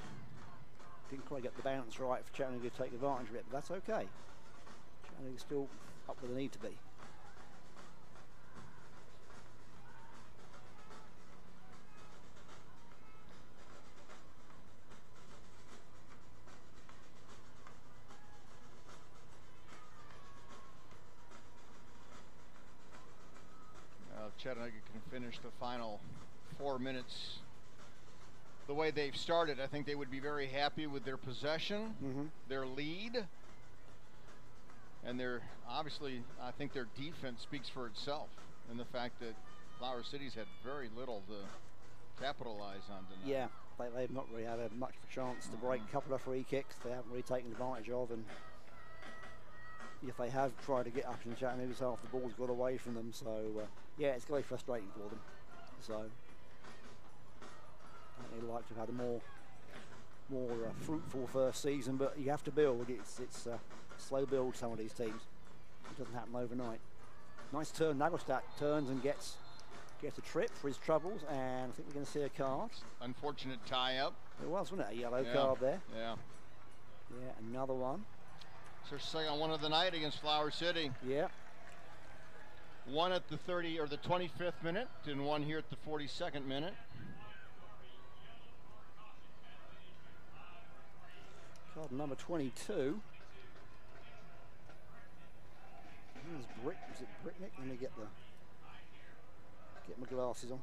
Didn't quite get the bounce right for Chattanooga to take advantage of it, but that's okay. Chattanooga's still up where they need to be. Chattanooga can finish the final 4 minutes the way they've started. I think they would be very happy with their possession, their lead, and I think their defense speaks for itself, and the fact that Flower City's had very little to capitalize on tonight. Yeah, they've not really had much of a chance to break. A couple of free kicks they haven't really taken advantage of, and if they have tried to get up in Chattanooga's half, the ball's got away from them. So it's going to be frustrating for them. So they'd like to have had a more fruitful first season, but you have to build. It's a slow build, some of these teams. It doesn't happen overnight. Nice turn. Naglestad turns and gets a trip for his troubles, and I think we're going to see a card. Unfortunate tie-up. It was, wasn't it? A yellow card there. Yeah, another one. It's their second one of the night against Flower City. Yeah. One at the 30 or the 25th minute, and one here at the 42nd minute. Card number 22. Is it Bricknick? Let me get my glasses on.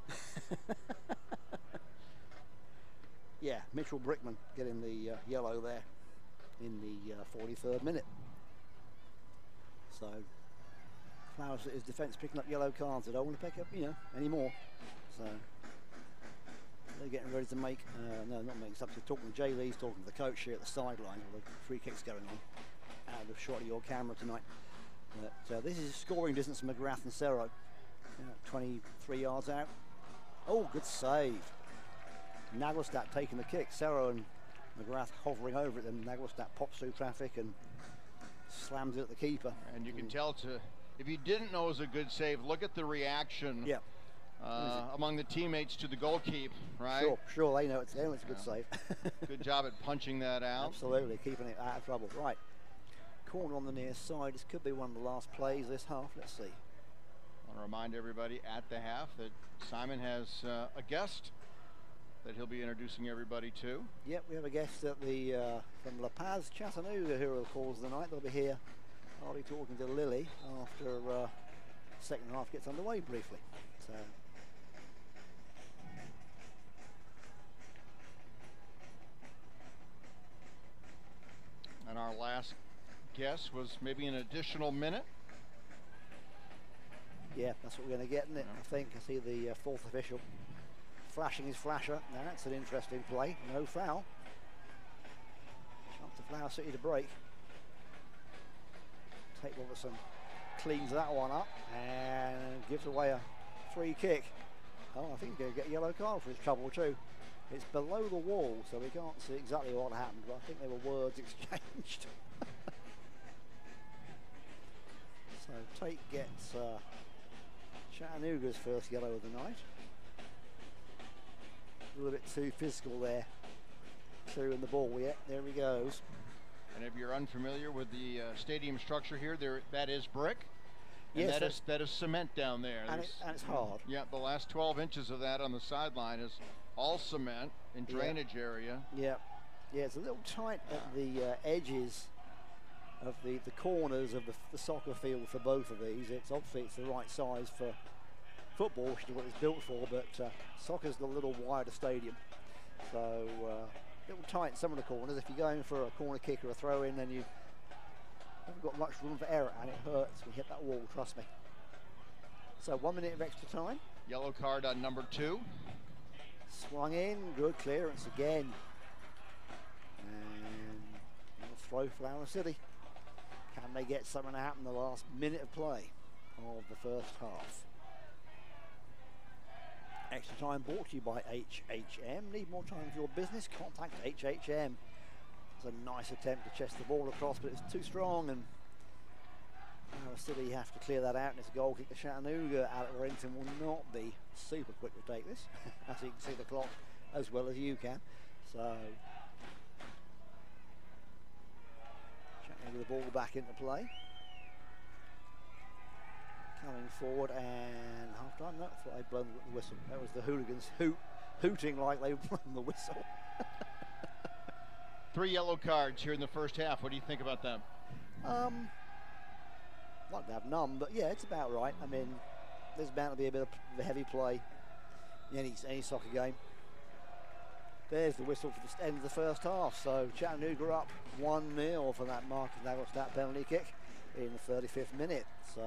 Yeah, Mitchell Brickman getting the yellow there in the 43rd minute. So Flowers is defence picking up yellow cards. They don't want to pick up, any more. So they're getting ready to make, no, not making substitutes. Talking to Jay Lee's talking to the coach here at the sideline. With the free kicks going on out of shot of your camera tonight. But this is scoring distance from McGrath and Cerro. 23 yards out. Oh, good save. Naglestad taking the kick. Cerro and McGrath hovering over it, and Naglestad pops through traffic and slams it at the keeper. And you can tell if you didn't know it was a good save, look at the reaction among the teammates to the goalkeeper, right? Sure, they know it's a good save. Good job at punching that out. Absolutely, keeping it out of trouble. Right, corner on the near side. This could be one of the last plays this half. Let's see. I want to remind everybody at the half that Simon has a guest that he'll be introducing everybody to. Yep, we have a guest at the from La Paz, Chattanooga, who will cause the night. They'll be here. I'll be talking to Lily after second half gets underway briefly. So. And our last guess was maybe an additional minute. Yeah, that's what we're going to get, isn't it? I think. I see the fourth official flashing his flasher. Now that's an interesting play. No foul. Chance for Flower City to break. Tate Robertson cleans that one up and gives away a free kick. Oh, I think he's going to get a yellow card for his trouble too. It's below the wall, so we can't see exactly what happened, but I think there were words exchanged. So Tate gets Chattanooga's first yellow of the night. A little bit too physical there, clearing the ball. Yeah, there he goes. And if you're unfamiliar with the stadium structure here, that is brick. And yes, that is cement down there. And it's hard. Yeah, the last 12 inches of that on the sideline is all cement in drainage area. Yeah, it's a little tight at the edges of the corners of the soccer field for both of these. It's obviously it's the right size for football, which is what it's built for, but soccer's a little wider stadium. So a little tight in some of the corners. If you're going for a corner kick or a throw in, then you haven't got much room for error, and it hurts when you hit that wall, trust me. So 1 minute of extra time. Yellow card on number 2. Swung in, good clearance again. And we'll throw Flower City. Can they get something to happen in the last minute of play of the first half? Extra time brought to you by HHM. Need more time for your business? Contact HHM. It's a nice attempt to chest the ball across, but it's too strong, and Flower City have to clear that out, and it's a goal kick to Chattanooga. Alec Warrington will not be super quick to take this, as you can see the clock as well as you can. So Chattanooga the ball back into play. Coming forward, and half time. No, I thought I'd blown the whistle. That was the hooligans hooting like they blown the whistle. 3 yellow cards here in the first half. What do you think about them? I'd like to have none, but yeah, it's about right. I mean, there's bound to be a bit of heavy play in any soccer game. There's the whistle for the end of the first half. So Chattanooga up 1-0 for that Markus Naglestad penalty kick in the 35th minute. So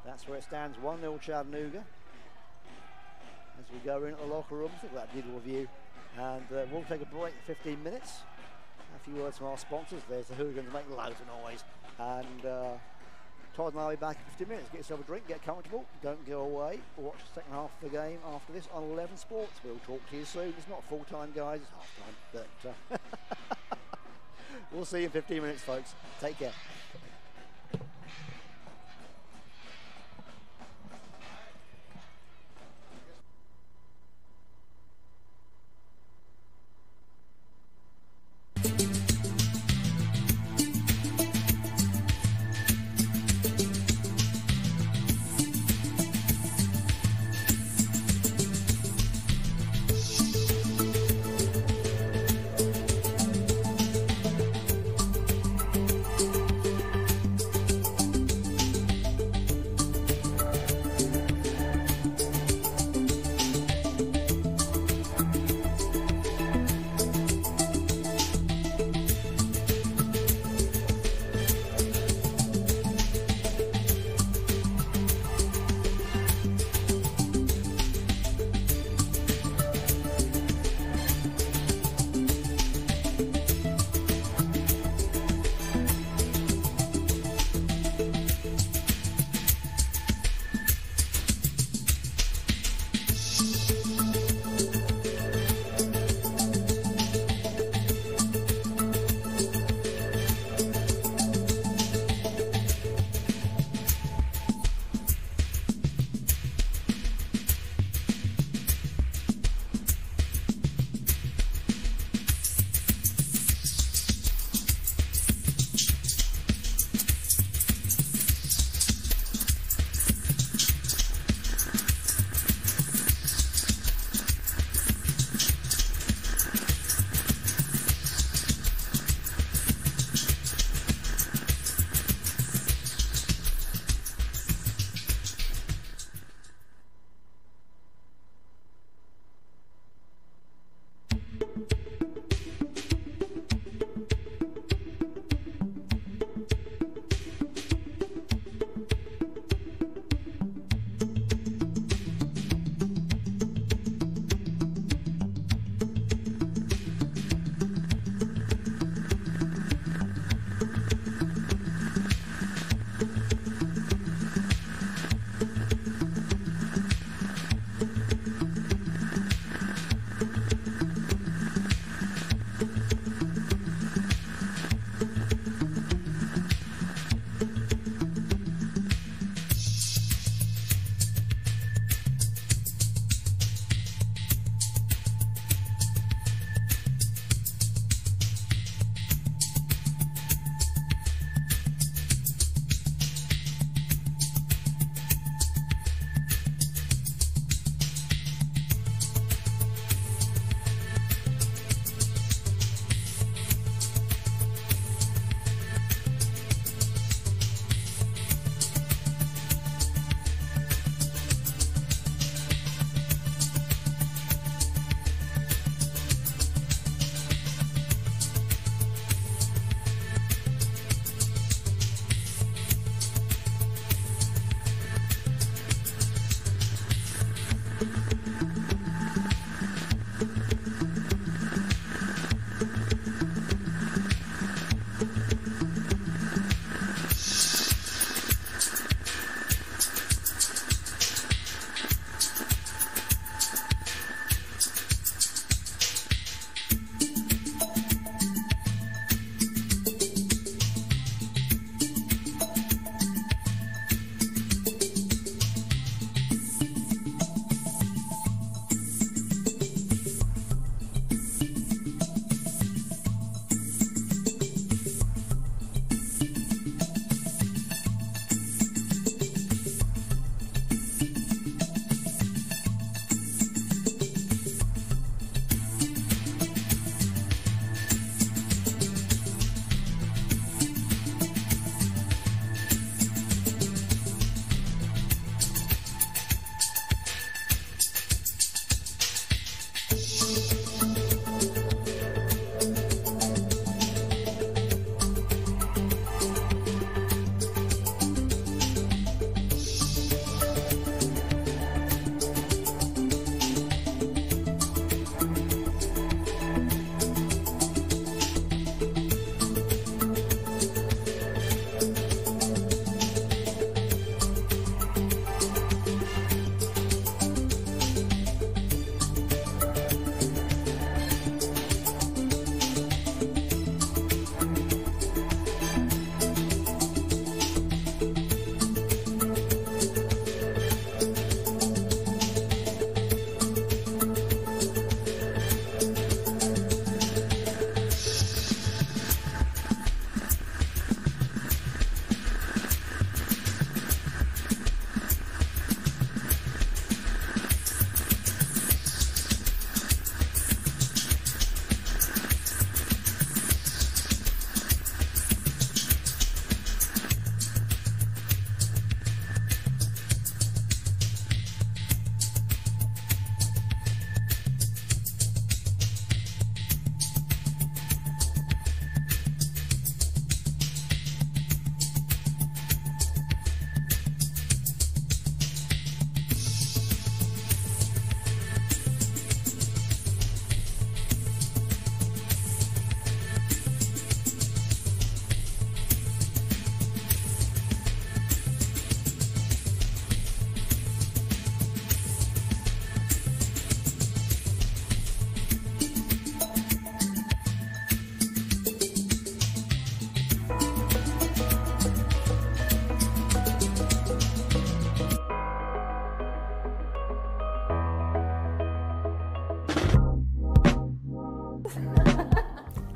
that's where it stands, 1-0 Chattanooga. As we go into the locker rooms, look at that beautiful view. And we'll take a break, 15 minutes. A few words from our sponsors. There's the hooligans making loads of noise. And Todd and I will be back in 15 minutes. Get yourself a drink, get comfortable, don't go away. Watch the second half of the game after this on 11 Sports. We'll talk to you soon. It's not full time, guys, it's half time. But we'll see you in 15 minutes, folks. Take care.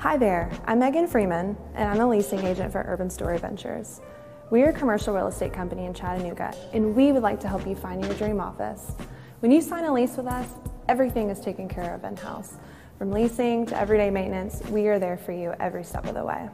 Hi there, I'm Megan Freeman, and I'm a leasing agent for Urban Story Ventures. We are a commercial real estate company in Chattanooga, and we would like to help you find your dream office. When you sign a lease with us, everything is taken care of in-house. From leasing to everyday maintenance, we are there for you every step of the way.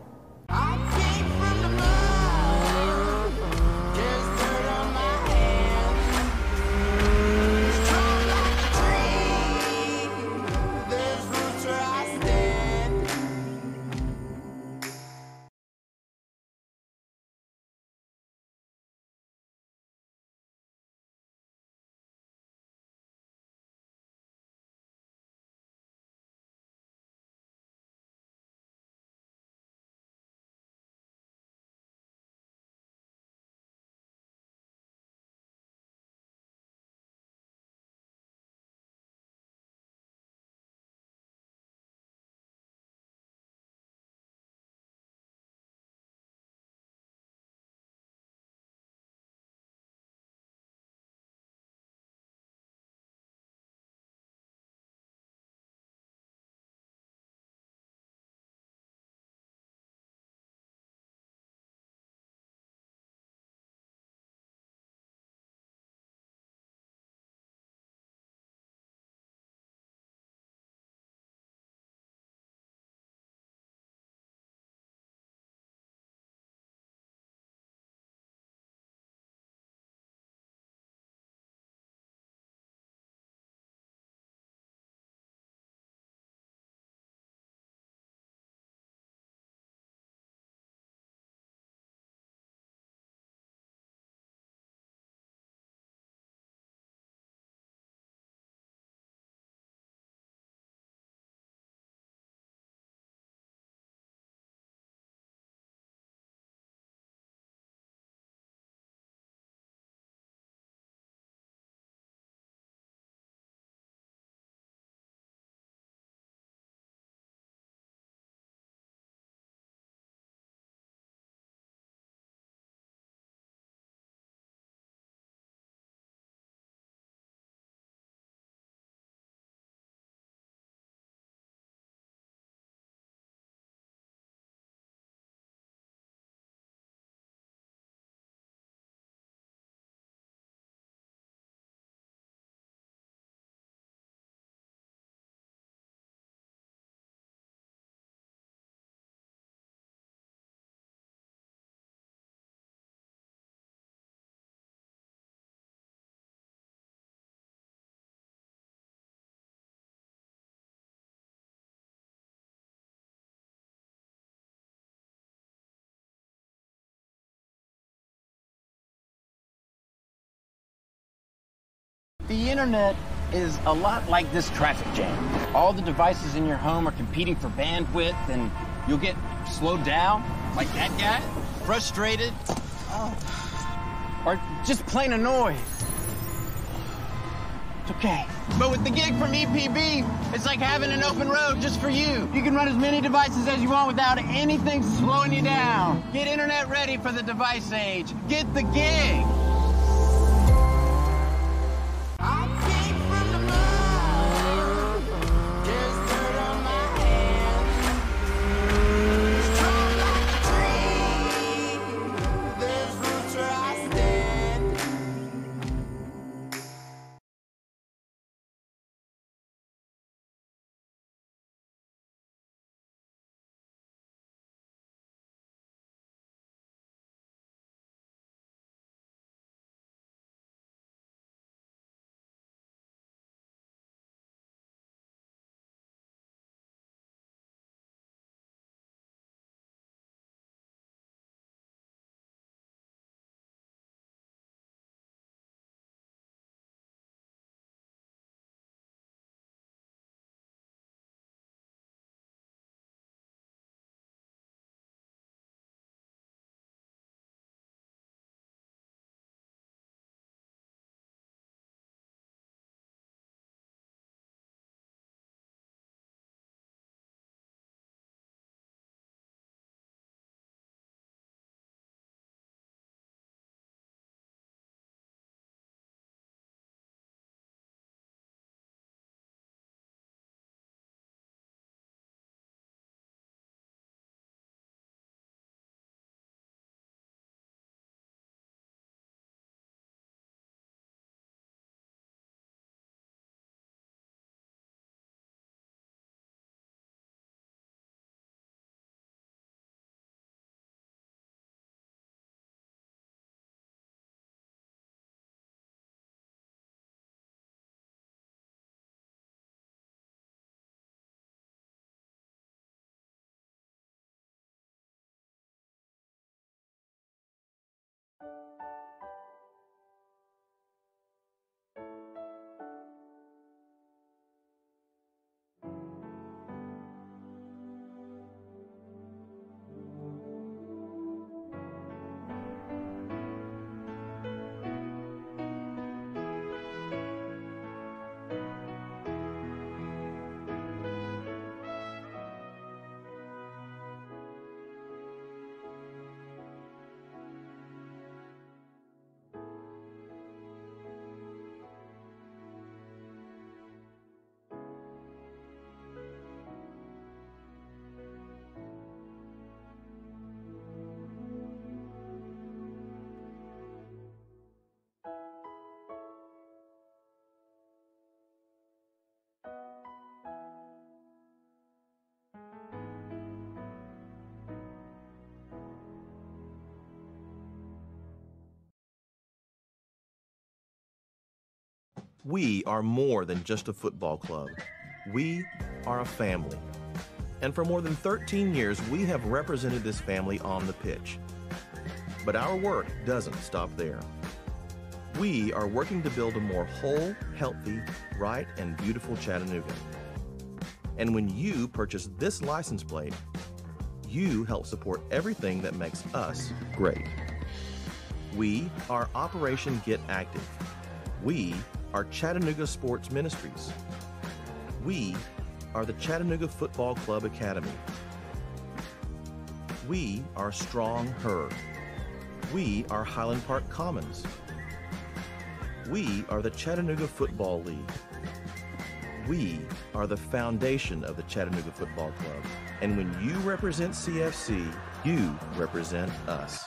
The internet is a lot like this traffic jam. All the devices in your home are competing for bandwidth, and you'll get slowed down, like that guy, frustrated, or just plain annoyed. It's okay. But with the gig from EPB, it's like having an open road just for you. You can run as many devices as you want without anything slowing you down. Get internet ready for the device age. Get the gig. We are more than just a football club. We are a family. And for more than 13 years, we have represented this family on the pitch. But our work doesn't stop there. We are working to build a more whole, healthy, bright, and beautiful Chattanooga. And when you purchase this license plate, you help support everything that makes us great. We are Operation Get Active. We are Chattanooga Sports Ministries. We are the Chattanooga Football Club Academy. We are Strong Herd. We are Highland Park Commons. We are the Chattanooga Football League. We are the foundation of the Chattanooga Football Club. And when you represent CFC, you represent us.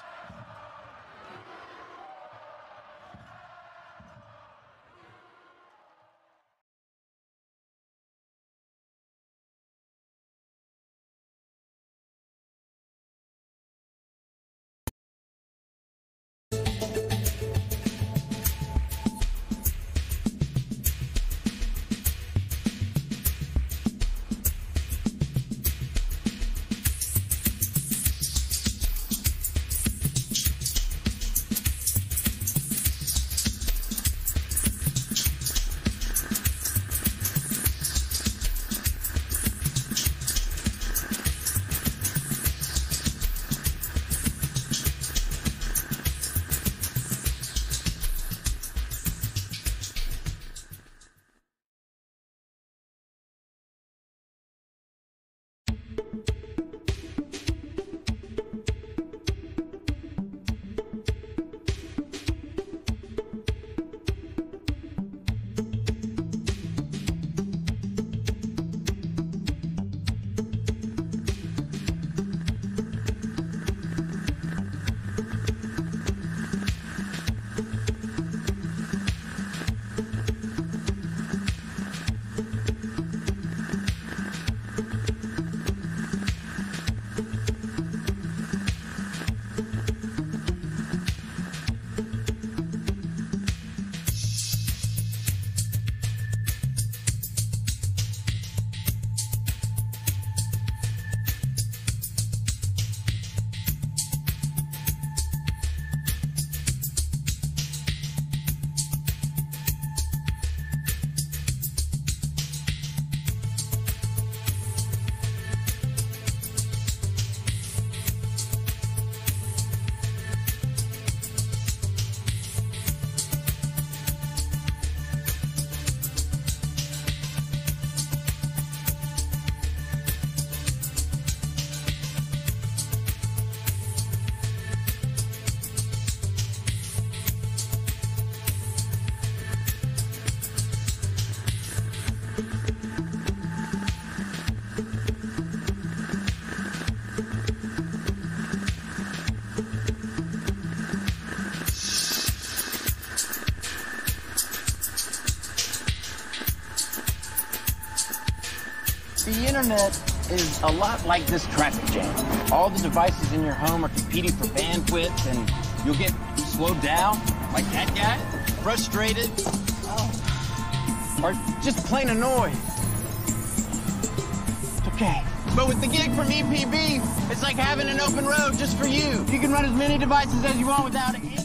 internet is a lot like this traffic jam. All the devices in your home are competing for bandwidth, and you'll get slowed down, like that guy, frustrated, or just plain annoyed. It's okay. But with the gig from EPB, it's like having an open road just for you. You can run as many devices as you want without any...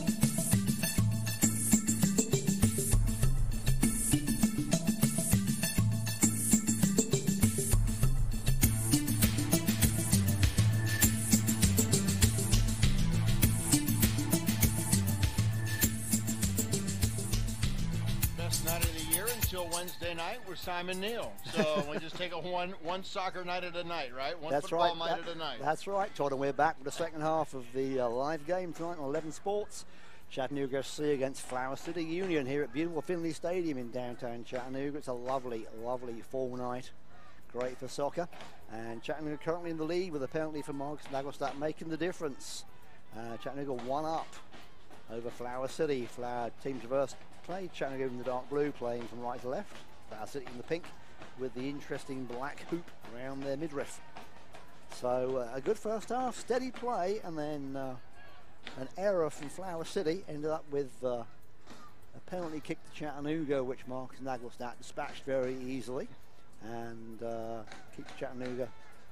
Wednesday night with Simon Neal. So we just take a one soccer night at a night, right? One football night at a night. That's right, Todd, and we're back with the second half of the live game tonight on 11 Sports. Chattanooga FC against Flower City Union here at beautiful Finley Stadium in downtown Chattanooga. It's a lovely, lovely fall night. Great for soccer. And Chattanooga currently in the lead with a penalty from Markus Naglestad making the difference. Chattanooga 1 up over Flower City. Flower team traverse play. Chattanooga in the dark blue, playing from right to left. Flower City in the pink with the interesting black hoop around their midriff. So a good first half, steady play, and then an error from Flower City ended up with a penalty kick to Chattanooga, which Markus Naglestad dispatched very easily and keeps Chattanooga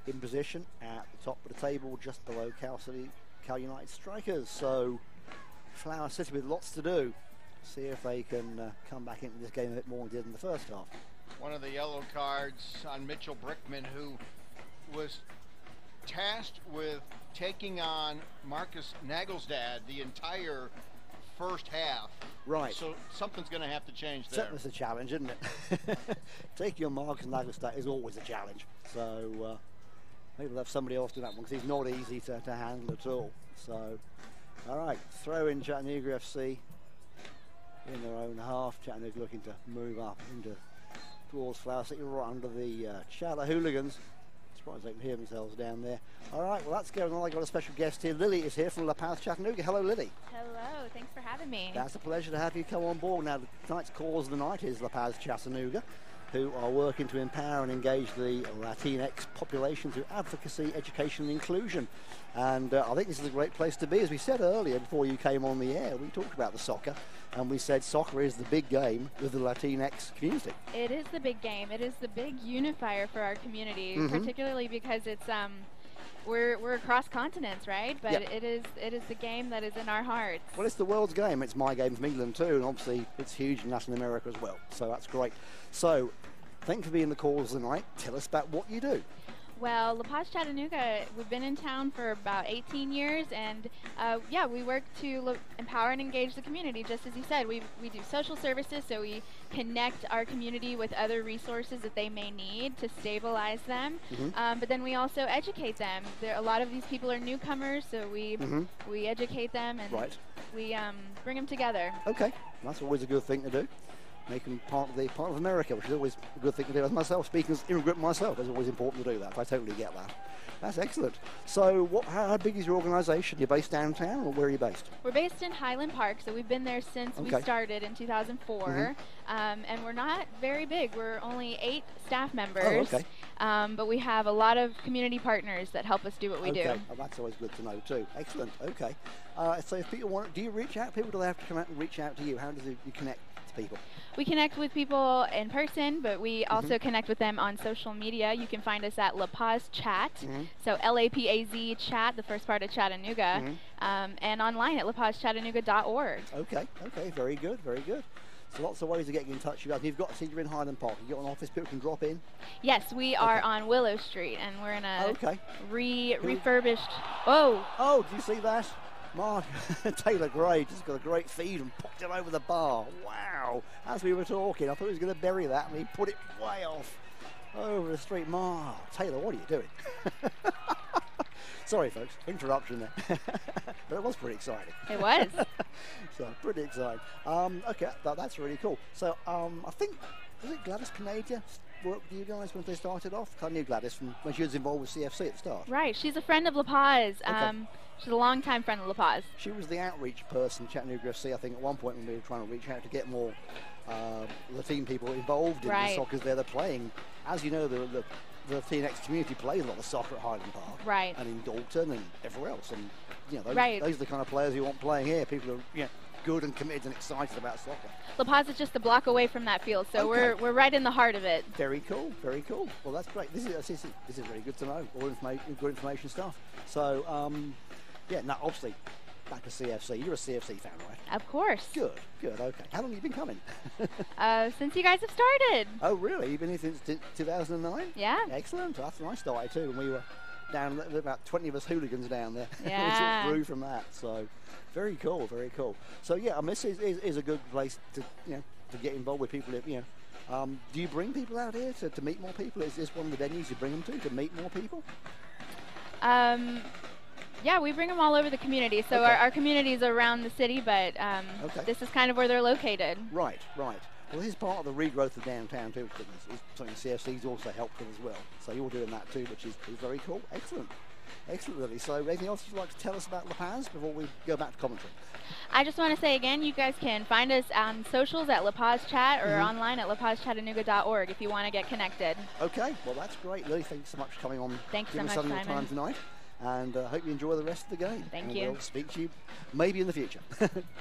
in position at the top of the table, just below Cal United Strikers. So Flower City with lots to do. See if they can come back into this game a bit more than they did in the first half. One of the yellow cards on Mitchell Brickman, who was tasked with taking on Markus Naglestad the entire first half. Right. So something's going to have to change there. It's a challenge, isn't it? Taking on Markus Naglestad is always a challenge. So maybe we'll have somebody else do that one, because he's not easy to handle at all. So, all right, throw in Chattanooga FC in their own half. Chattanooga looking to move up towards Flower City, right under the Chatter hooligans. Surprised they can hear themselves down there. All right, well, that's going on. I got a special guest here. Lily is here from La Paz, Chattanooga. Hello, Lily. Hello, thanks for having me. That's a pleasure to have you come on board. Now, tonight's cause of the night is La Paz, Chattanooga, who are working to empower and engage the Latinx population through advocacy, education and inclusion. And I think this is a great place to be. As we said earlier, before you came on the air, we talked about the soccer, and we said soccer is the big game with the Latinx community. It is the big game. It is the big unifier for our community, particularly because it's we're across continents, right? But yep. it is the game that is in our hearts. Well, it's the world's game. It's my game from England too, and obviously it's huge in Latin America as well. So that's great. So, thank you for being the cause of the night. Tell us about what you do. Well, La Paz, Chattanooga, we've been in town for about 18 years, and yeah, we work to empower and engage the community, just as you said. We do social services, so we connect our community with other resources that they may need to stabilize them, but then we also educate them. A lot of these people are newcomers, so we educate them, and we bring them together. Okay, that's always a good thing to do. Make them part of America, which is always a good thing to do. As myself, speaking as immigrant myself, it's always important to do that. I totally get that. That's excellent. So how big is your organisation? You're based downtown, or where are you based? We're based in Highland Park, so we've been there since we started in 2004, and we're not very big. We're only 8 staff members, but we have a lot of community partners that help us do what we do. Oh, that's always good to know too. Excellent. Okay. So if people want, do you reach out to people? Do they have to come out and reach out to you? How do you connect to people? We connect with people in person, but we also connect with them on social media. You can find us at La Paz Chat, so LAPAZ Chat, the first part of Chattanooga, and online at lapazchattanooga.org. Okay, very good, very good. So lots of ways of getting in touch with you guys. You've got, you're in Highland Park. You've got an office people can drop in? Yes, we are on Willow Street, and we're in a refurbished... Oh, did you see that? Mark Taylor Gray just got a great feed and popped it over the bar. Wow. As we were talking, I thought he was going to bury that, and he put it way off over the street. Mark Taylor, what are you doing? Sorry, folks, interruption there. But it was pretty exciting. It was. So, pretty exciting. Okay, that's really cool. So, I think, was it Gladys Canada worked with you guys when they started off? I knew Gladys from when she was involved with CFC at the start. Right, she's a friend of La Paz. She's a long-time friend of La Paz. She was the outreach person, Chattanooga FC, I think, at one point when we were trying to reach out to get more Latin people involved in the soccer they're playing. As you know, the the TNX community plays a lot of soccer at Highland Park. Right. And in Dalton and everywhere else. And, you know, those, right. those are the kind of players you want playing here. People are, you know, good and committed and excited about soccer. La Paz is just a block away from that field, so okay. we're right in the heart of it. Very cool, very cool. Well, that's great. This is very good to know. All good information stuff. So, yeah, now obviously, back to CFC. You're a CFC fan, right? Of course. Good, okay. How long have you been coming? Since you guys have started. Oh, really? You've been here since 2009? Yeah. Excellent. That's when I started too, when we were down, there were about 20 of us hooligans down there. Yeah. We sort of grew from that, so very cool, very cool. So yeah, I mean, this is a good place to, you know, to get involved with people, you know. Do you bring people out here to meet more people? Is this one of the venues you bring them to meet more people? Yeah, we bring them all over the community. So okay. our community is around the city, but okay. this is kind of where they're located. Right. Well, this is part of the regrowth of downtown too, which is something CFC's also helped with as well. So you're doing that too, which is very cool. Excellent, Lily. So anything else you'd like to tell us about La Paz before we go back to commentary? I just want to say again, you guys can find us on socials at La Paz Chat or online at lapazchattanooga.org if you want to get connected. Okay, well that's great, Lily. Thanks so much for coming on. Thanks so much, Simon. Your Simon. time tonight. And hope you enjoy the rest of the game. Thank you. We'll speak to you maybe in the future.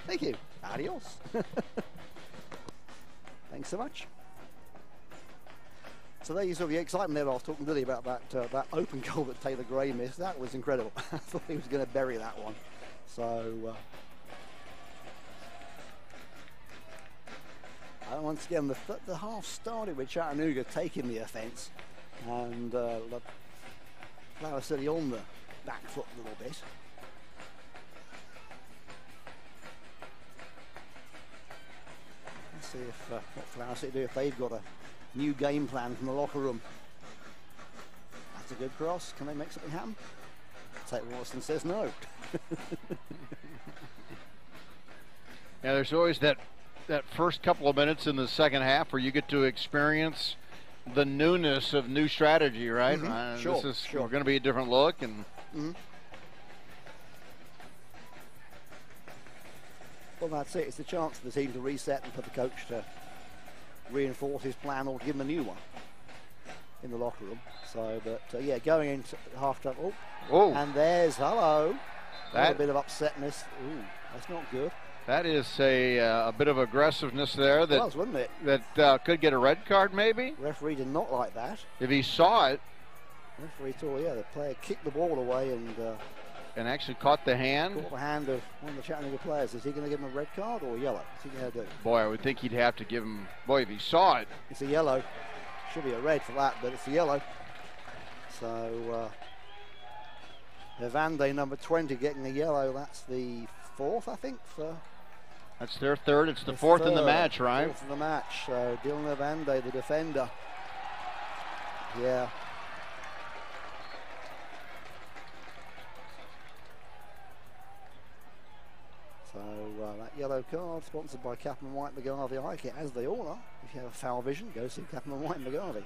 Thank you. Adios. Thanks so much. So there you saw the excitement there. I was talking to Lily about that open goal that Taylor Gray missed. That was incredible. I thought he was going to bury that one. So once again, the half started with Chattanooga taking the offence, and Flower City on the back foot a little bit. Let's see if what Flower City do, if they've got a new game plan from the locker room. That's a good cross. Can they make something happen? Tate Watson says no. Yeah, there's always that first couple of minutes in the second half where you get to experience the newness of new strategy, right? Sure, this is going to be a different look, and well, that's it. It's the chance for the team to reset and for the coach to reinforce his plan or give him a new one in the locker room. So, but yeah, going into half time. Oh, and there's a bit of upsetness. Ooh, that's not good. That is a bit of aggressiveness there. That was, wasn't it? That could get a red card, maybe. Referee did not like that. If he saw it. Referee saw, yeah, the player kicked the ball away and actually caught the hand. Caught the hand of one of the Chattanooga players. Is he going to give him a red card or yellow? What's he going to do? Boy, I would think he'd have to give him. Boy, if he saw it. It's a yellow. Should be a red for that, but it's a yellow. So, Evande, number 20, getting a yellow. That's the fourth, I think, for. That's their third. It's the fourth in the match, right? Fourth in the match. So Dylan Evande, the defender. Yeah. So that yellow card, sponsored by Captain White McGarvey. I like it, as they all are. If you have a foul vision, go see Captain White McGarvey.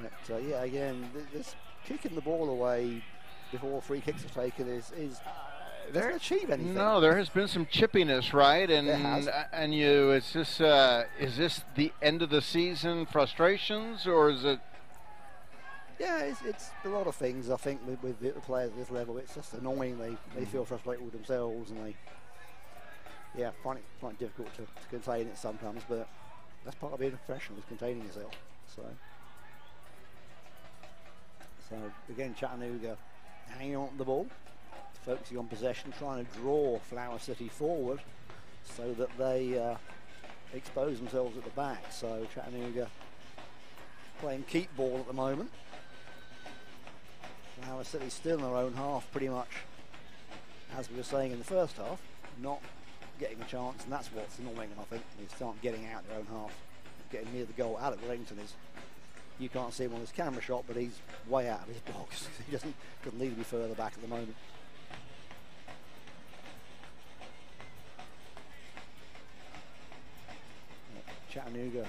But yeah, again, this kicking the ball away before free kicks are taken doesn't achieve anything. No, there has been some chippiness, right? And is this the end of the season frustrations, or is it? Yeah, it's a lot of things. I think with the players at this level, it's just annoying. They feel frustrated with themselves, and they find it quite difficult to contain it sometimes. But that's part of being a professional, is containing yourself. So again, Chattanooga hanging on to the ball, focusing on possession, trying to draw Flower City forward so that they expose themselves at the back. So Chattanooga playing keep ball at the moment. Flower City still in their own half, pretty much as we were saying in the first half, not getting a chance, and that's what's annoying them, I think. They start getting out their own half, getting near the goal. Alec Wellington is, you can't see him on his camera shot, but he's way out of his box. He doesn't need to be further back at the moment. Chattanooga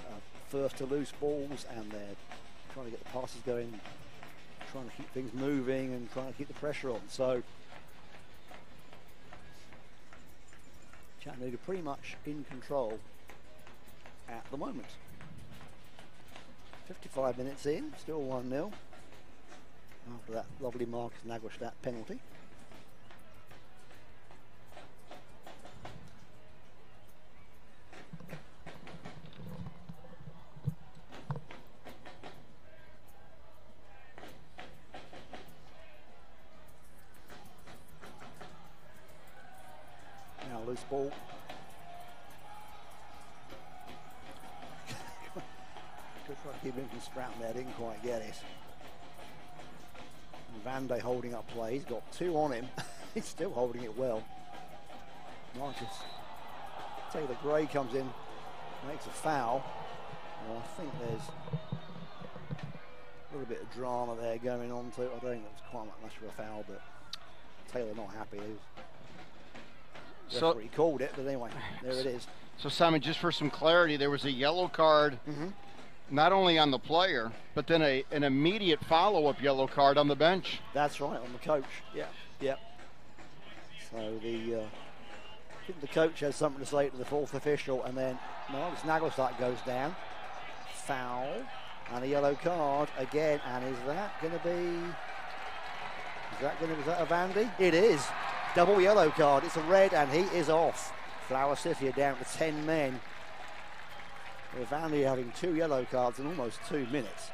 first to loose balls, and they're trying to get the passes going, trying to keep things moving and trying to keep the pressure on. So Chattanooga pretty much in control at the moment. 55 minutes in, still 1-0 after that lovely Markus Naglestad penalty. Now loose ball. Trying to keep him from Stratton there, didn't quite get it. And Van de holding up play, he's got 2 on him. He's still holding it well. Marcus Taylor Gray comes in, makes a foul. Well, I think there's a little bit of drama there going on too. I don't think it was quite much of a foul, but Taylor not happy. So he called it, but anyway, there it is. So Simon, just for some clarity, there was a yellow card not only on the player, but then an immediate follow-up yellow card on the bench. That's right, on the coach. Yeah. So I think the coach has something to say to the 4th official, and then Markus Naglestad goes down. Foul and a yellow card again, and is that going to be? Is that a Vandy? It is. Double yellow card. It's a red, and he is off. Flower City are down to 10 men. With Vandy having 2 yellow cards in almost 2 minutes.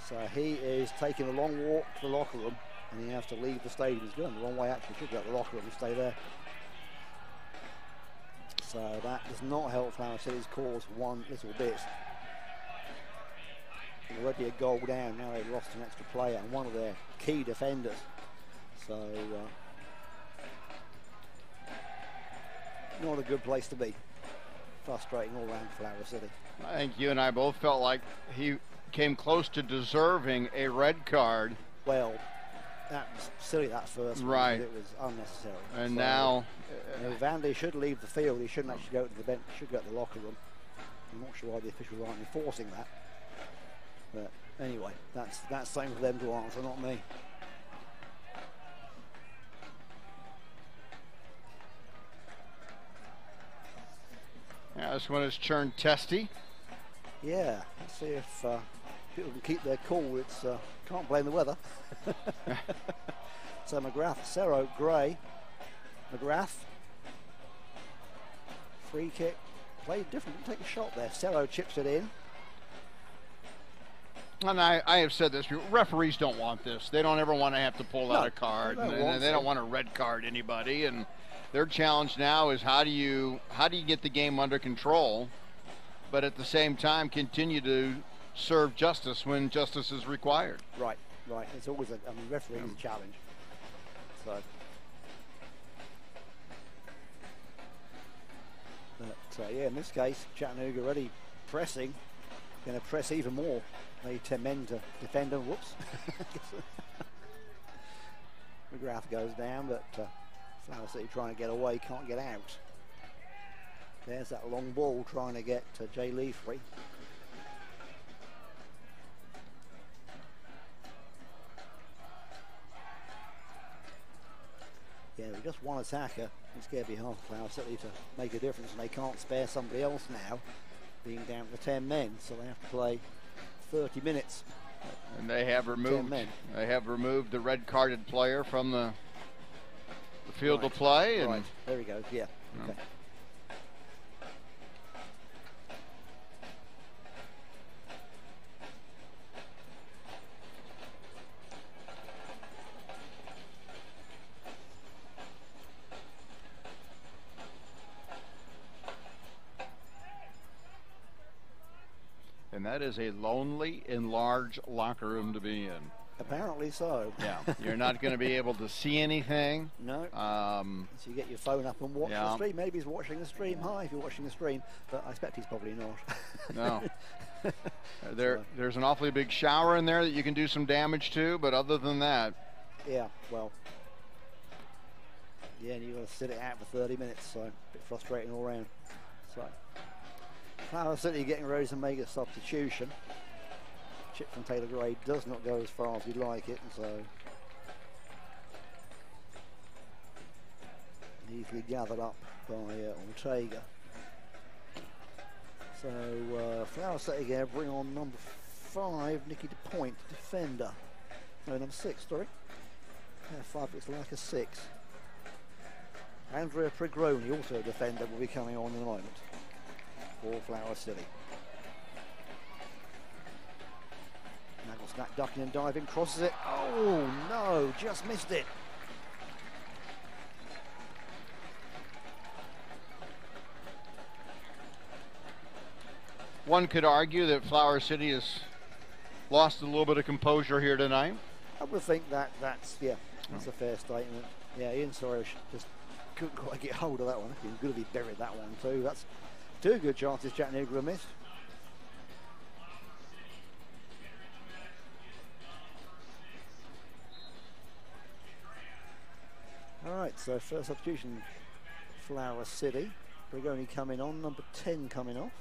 So he is taking a long walk to the locker room, and he has to leave the stadium. He's going the wrong way, actually. Should go to the locker room and stay there. So that does not help Flower City's cause one little bit. Already a goal down. Now they've lost an extra player and one of their key defenders. So not a good place to be. Frustrating all round Flower City. I think you and I both felt like he came close to deserving a red card. Well, that was silly, that first one. Right. It was unnecessary. And so, now Vandy should leave the field. He shouldn't actually go to the bench. He should go to the locker room. I'm not sure why the officials aren't enforcing that. But anyway, that's something for them to answer, not me. yeah, this one is turned testy. Yeah, let's see if people can keep their cool. It's can't blame the weather. So McGrath, Cerro, Gray, McGrath, free kick, played different, take a shot there. Cerro chips it in. And I have said this, referees don't want this. They don't ever want to have to pull out a card. And they don't want to red card anybody. And their challenge now is how do you get the game under control, but at the same time continue to serve justice when justice is required. Right. It's always referee's a challenge. So, but yeah, in this case, Chattanooga already pressing, going to press even more. Maybe 10 men to defend them. Whoops. McGrath goes down, but Flower City trying to get away, can't get out. There's that long ball trying to get Jay Lee free. Yeah, with just one attacker, it's going to be hard for Flower City to make a difference, and they can't spare somebody else now, being down to 10 men, so they have to play 30 minutes. And they have removed the red-carded player from the field of play. And right, there he goes, yeah. Okay. And that is a lonely and large locker room to be in. Apparently so. Yeah, you're not going to be able to see anything. No. So you get your phone up and watch the stream. Maybe he's watching the stream. Hi, if you're watching the stream. But I expect he's probably not. No. There's an awfully big shower in there that you can do some damage to, but other than that. Yeah, well. Yeah, and you've got to sit it out for 30 minutes, so a bit frustrating all around. So, Flower City getting ready to make a substitution. Chip from Taylor Gray does not go as far as we'd like it, and so easily gathered up by Ortega. So Flower City again bring on number 5, Nikki DePoint, defender. No, number 6, sorry. Yeah, 5 looks like a 6. Andrea Pregroni, also a defender, will be coming on in a moment for Flower City. Naglestad ducking and diving, crosses it. Oh no, just missed it. One could argue that Flower City has lost a little bit of composure here tonight. I would think that's a fair statement. Yeah, Ian Sorish just couldn't quite get hold of that one. He was good if he buried that one too. That's 2 good chances Chattanooga have missed. All right, so first substitution, Flower City. Brigoni coming on, number 10 coming off.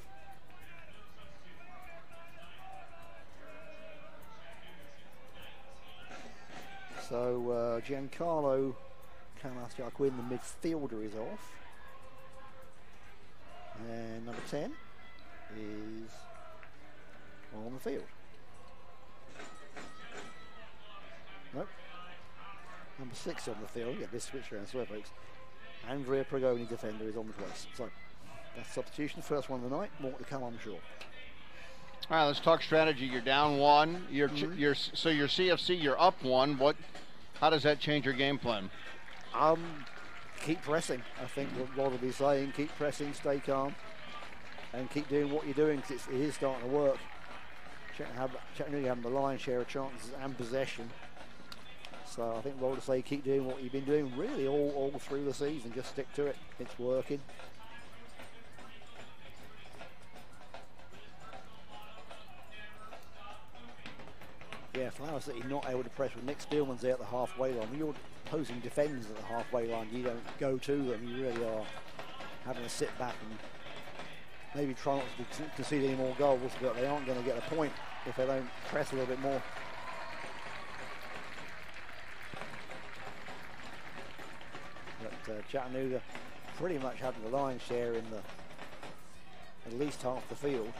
So Giancarlo Camastiaquin, the midfielder, is off. And number 10 is on the field. Nope. Number 6 on the field. Yeah, this switch around, sorry folks. Andrea Pregoni, defender, is on the place. So that's substitution, first one of the night. More to come, I'm sure. All right, let's talk strategy. You're down 1. So your CFC, you're up 1. How does that change your game plan? Keep pressing. I think what Rod will be saying. Keep pressing, stay calm, and keep doing what you're doing, because it is starting to work. Chattanooga having the lion's share of chances and possession. So I think Rod will say keep doing what you've been doing really all through the season. Just stick to it. It's working. Yeah, Flower City not able to press with Nick Steelman's there at the halfway line. When you're opposing defenders at the halfway line, you don't go to them. You really are having to sit back and maybe try not to concede any more goals, but they aren't going to get a point if they don't press a little bit more. But Chattanooga pretty much having the lion's share in at least half the field.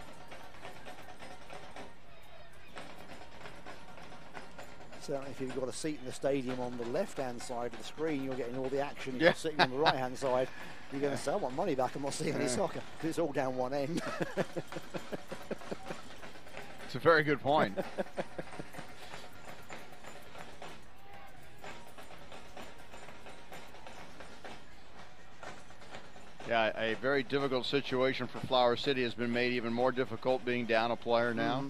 Certainly if you've got a seat in the stadium on the left-hand side of the screen, you're getting all the action. If you're sitting on the right-hand side, you're going to say, I want money back, I'm not seeing any soccer, because it's all down one end. It's a very good point. Yeah, a very difficult situation for Flower City has been made even more difficult being down a player now.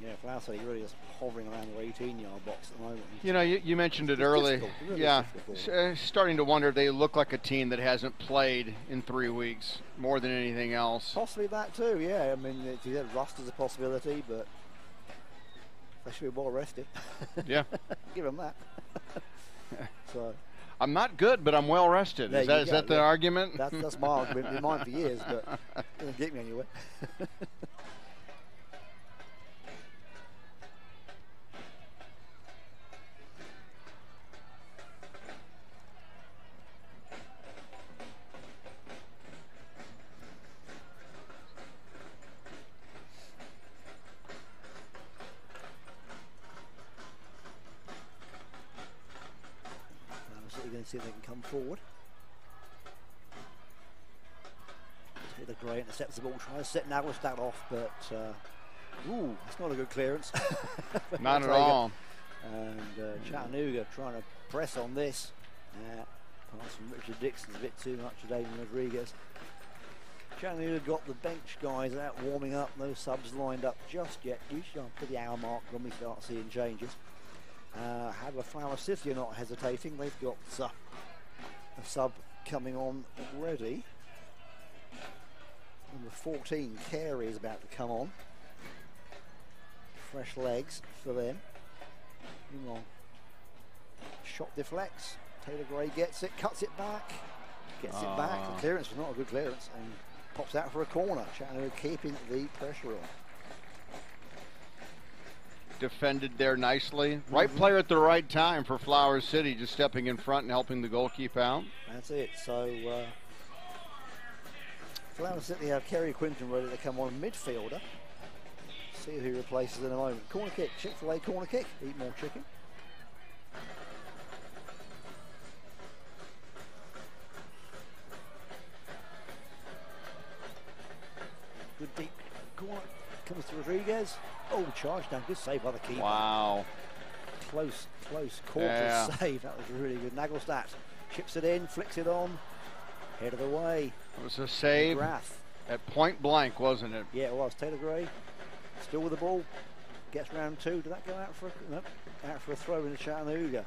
Yeah, Flower City really just hovering around the 18-yard box at the moment. You know, you mentioned it early. Really starting to wonder if they look like a team that hasn't played in 3 weeks more than anything else. Possibly that too, yeah. I mean, rust is a possibility, but they should be well rested. Yeah. Give them that. So I'm not good, but I'm well rested. Is that the argument? That's my argument. Been mine for years, but it doesn't get me anywhere. See if they can come forward. The Gray intercepts the ball, tries to set Naglestad off, but it's not a good clearance. Not at all. And Chattanooga trying to press on this. Pass from Richard Dixon's a bit too much today than Rodriguez. Chattanooga got the bench guys out warming up, no subs lined up just yet. Usually after the hour mark when we start seeing changes. However, Flower City are not hesitating. They've got a sub coming on already. Number 14, Carey, is about to come on. Fresh legs for them. Shot deflects. Taylor Gray gets it, cuts it back. Gets it back. The clearance was not a good clearance and pops out for a corner. Chattanooga keeping the pressure on. Defended there nicely. Right player at the right time for Flower City, just stepping in front and helping the goal keep out. That's it. So Flower City have Kerry Quinton ready to come on, midfielder. See who replaces in a moment. Corner kick, Chick-fil-A corner kick. Eat more chicken. Good deep corner. Comes to Rodriguez. Oh, charge down. Good save by the keeper. Wow. Close quarter save. That was really good. Naglestad chips it in, flicks it on. Head of the way. It was a save at point blank, wasn't it? Yeah, it was. Taylor Gray still with the ball. Gets round two. Did that go out for a, no, out for a throw into Chattanooga?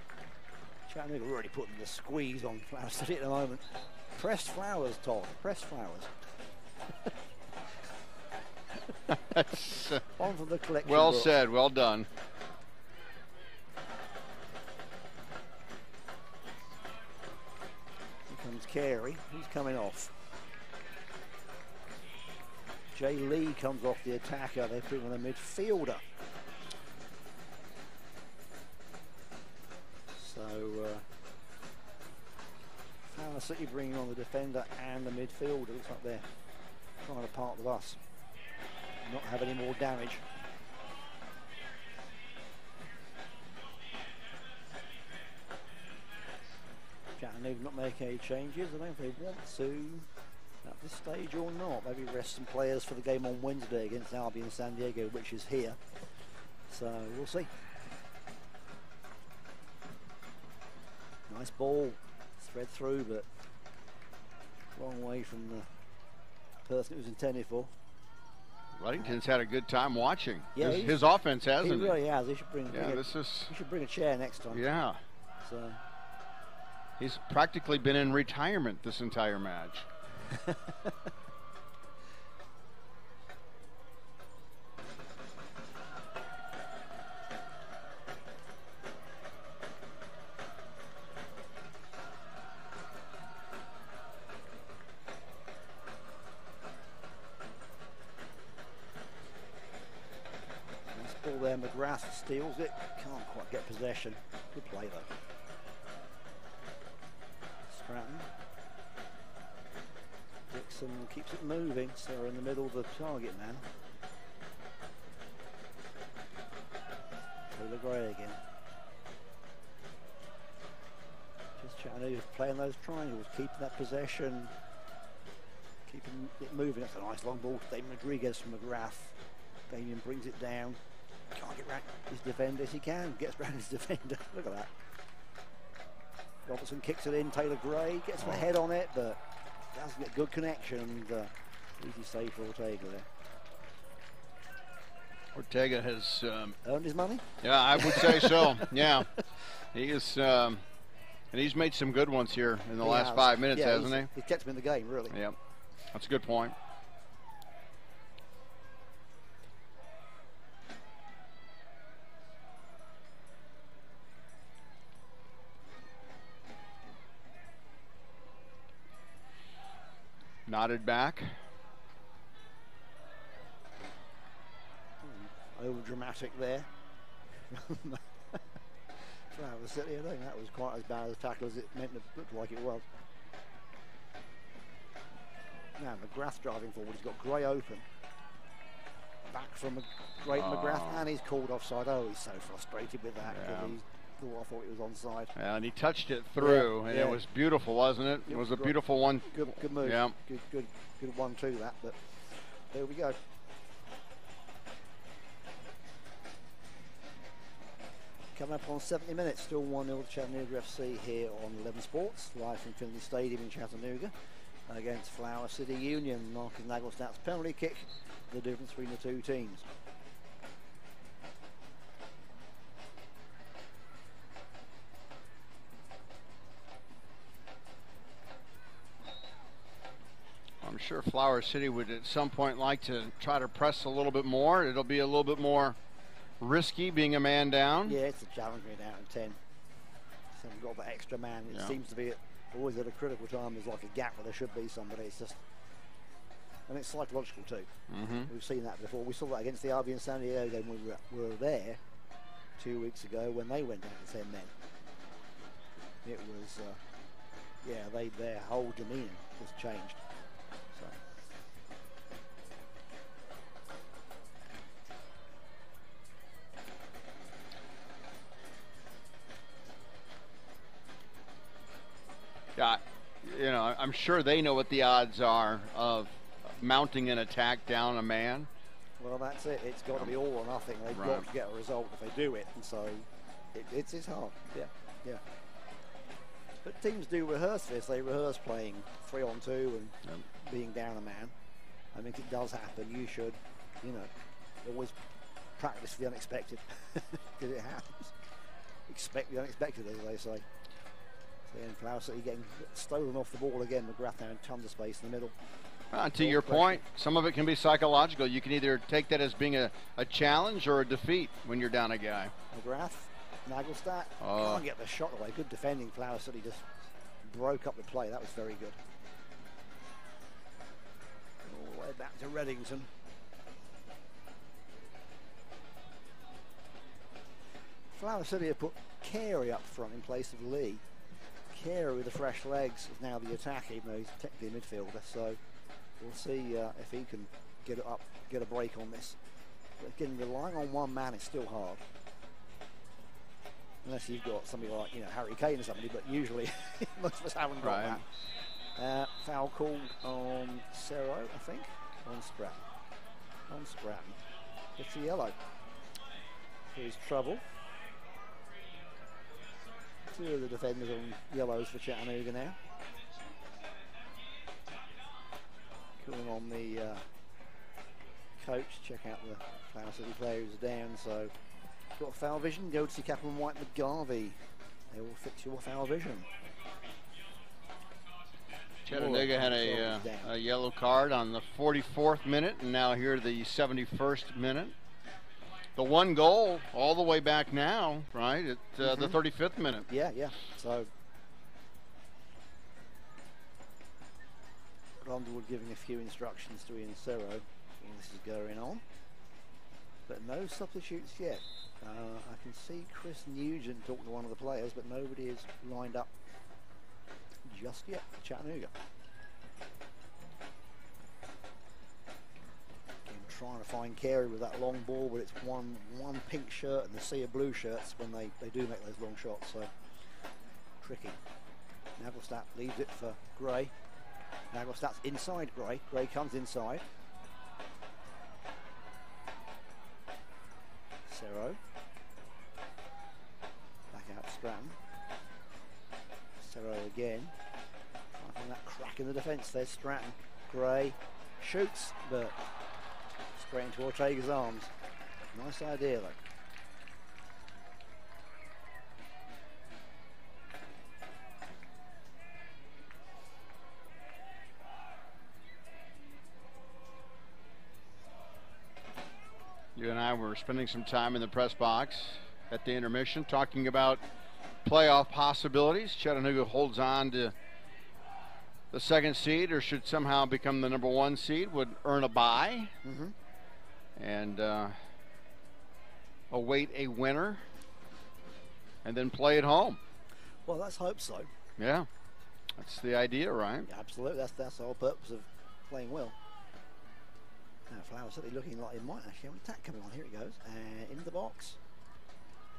Chattanooga really putting the squeeze on Flower City at the moment. Pressed Flowers, Todd. Pressed Flowers. On for the collection. Well said. Well done. Here comes Carey. He's coming off. Jay Lee comes off the attacker. They put him on the midfielder. So Flower City bringing on the defender and the midfielder. Looks like they're trying to park the bus. Not have any more damage. Chattanooga not making any changes. I don't know if they want to at this stage or not. Maybe rest some players for the game on Wednesday against Albion San Diego, which is here. So we'll see. Nice ball. Thread through, but wrong way from the person it was intended for. Ruddington's had a good time watching. Yeah, his offense hasn't. He really has. He should bring. He should bring a chair next time. Yeah. So he's practically been in retirement this entire match. Ball there, McGrath steals it, can't quite get possession. Good play though. Stratton. Dixon keeps it moving, so in the middle of the target man. Taylor Gray again. Just Chattanooga playing those triangles, keeping that possession, keeping it moving. That's a nice long ball to Damien Rodriguez from McGrath. Damien brings it down. Can't get round his defender. Yes, he can. Gets round his defender. Look at that. Robertson kicks it in. Taylor Gray gets the head on it, but doesn't get good connection. And easy save for Ortega there. Ortega has earned his money. Yeah, I would say so. Yeah, he is, and he's made some good ones here in the last 5 minutes, hasn't he? He's kept him in the game, really. Yeah, that's a good point. Nodded back. Over dramatic there. Flower City, I think that was quite as bad a tackle as it meant to look like it was. Now McGrath driving forward, he's got Gray open. Back from Great McGrath, and he's called offside. Oh, he's so frustrated with that because I thought it was onside. Yeah, and he touched it through, and it was beautiful, wasn't it? It was a beautiful one. Good move. Yeah. Good 1-2 that, but there we go. Coming up on 70 minutes, still 1-0 to Chattanooga FC here on 11 Sports, live from Finley Stadium in Chattanooga against Flower City Union. Markus Naglestad's penalty kick, the difference between the two teams. I'm sure Flower City would at some point like to try to press a little bit more. It'll be a little bit more risky being a man down. Yeah, it's a challenge being out in 10. So we've got that extra man. It seems to be always at a critical time. There's like a gap where there should be somebody. It's just, and it's psychological too. We've seen that before. We saw that against the Albion San Diego game when we were there 2 weeks ago when they went out to 10 men. It was, their whole demeanour was changed. So you know, I'm sure they know what the odds are of mounting an attack down a man. Well, that's it. It's got to be all or nothing. They've got to get a result if they do it. And so it's hard. Yeah, yeah. But teams do rehearse this. They rehearse playing 3-on-2 and being down a man. I mean, if it does happen, you should, you know, always practice for the unexpected because it happens. Expect the unexpected, as they say. So then Flower City getting stolen off the ball again. McGrath now in tons of space in the middle. To your point, some of it can be psychological. You can either take that as being a challenge or a defeat when you're down a guy. McGrath, Naglestad, can't get the shot away. Good defending. Flower City just broke up the play. That was very good. All the way back to Reddington. Flower City have put Carey up front in place of Lee. Carey with the fresh legs is now the attacker, even though he's technically a midfielder. So we'll see if he can get it up, get a break on this. But again, relying on one man is still hard. Unless you've got somebody like, you know, Harry Kane or somebody, but usually most of us haven't got that. Foul called on Cerro, I think, on Stratton. On Stratton. It's a yellow. So he's trouble. Two of the defenders on yellows for Chattanooga now. Calling on the coach, check out the Flower City players down. So got foul vision, go to see Captain White McGarvey. They will fix your foul vision. Chattanooga had a yellow card on the 44th minute, and now here the 71st minute. The one goal all the way back now, right, at the 35th minute. Yeah, yeah. So Underwood giving a few instructions to Ian Cerro when this is going on. But no substitutes yet. I can see Chris Nugent talking to one of the players, but nobody is lined up just yet for Chattanooga. Trying to find Carey with that long ball, but it's one pink shirt and the sea of blue shirts when they do make those long shots, so tricky. Naglestad leaves it for Gray. Naglestad's inside Gray. Gray comes inside. Cerro. Back out to Stratton. Cerro again. I think that crack in the defence there. Stratton. Gray shoots, but straight into Ortega's arms. Nice idea though. You and I were spending some time in the press box at the intermission talking about playoff possibilities. Chattanooga holds on to the second seed, or should somehow become the number 1 seed, would earn a bye. And await a winner and then play at home. Well, let's hope so. Yeah, that's the idea, right? Yeah, absolutely, that's the whole purpose of playing well. Now Flower City looking like it might actually have an attack coming on. Here it goes, and into the box,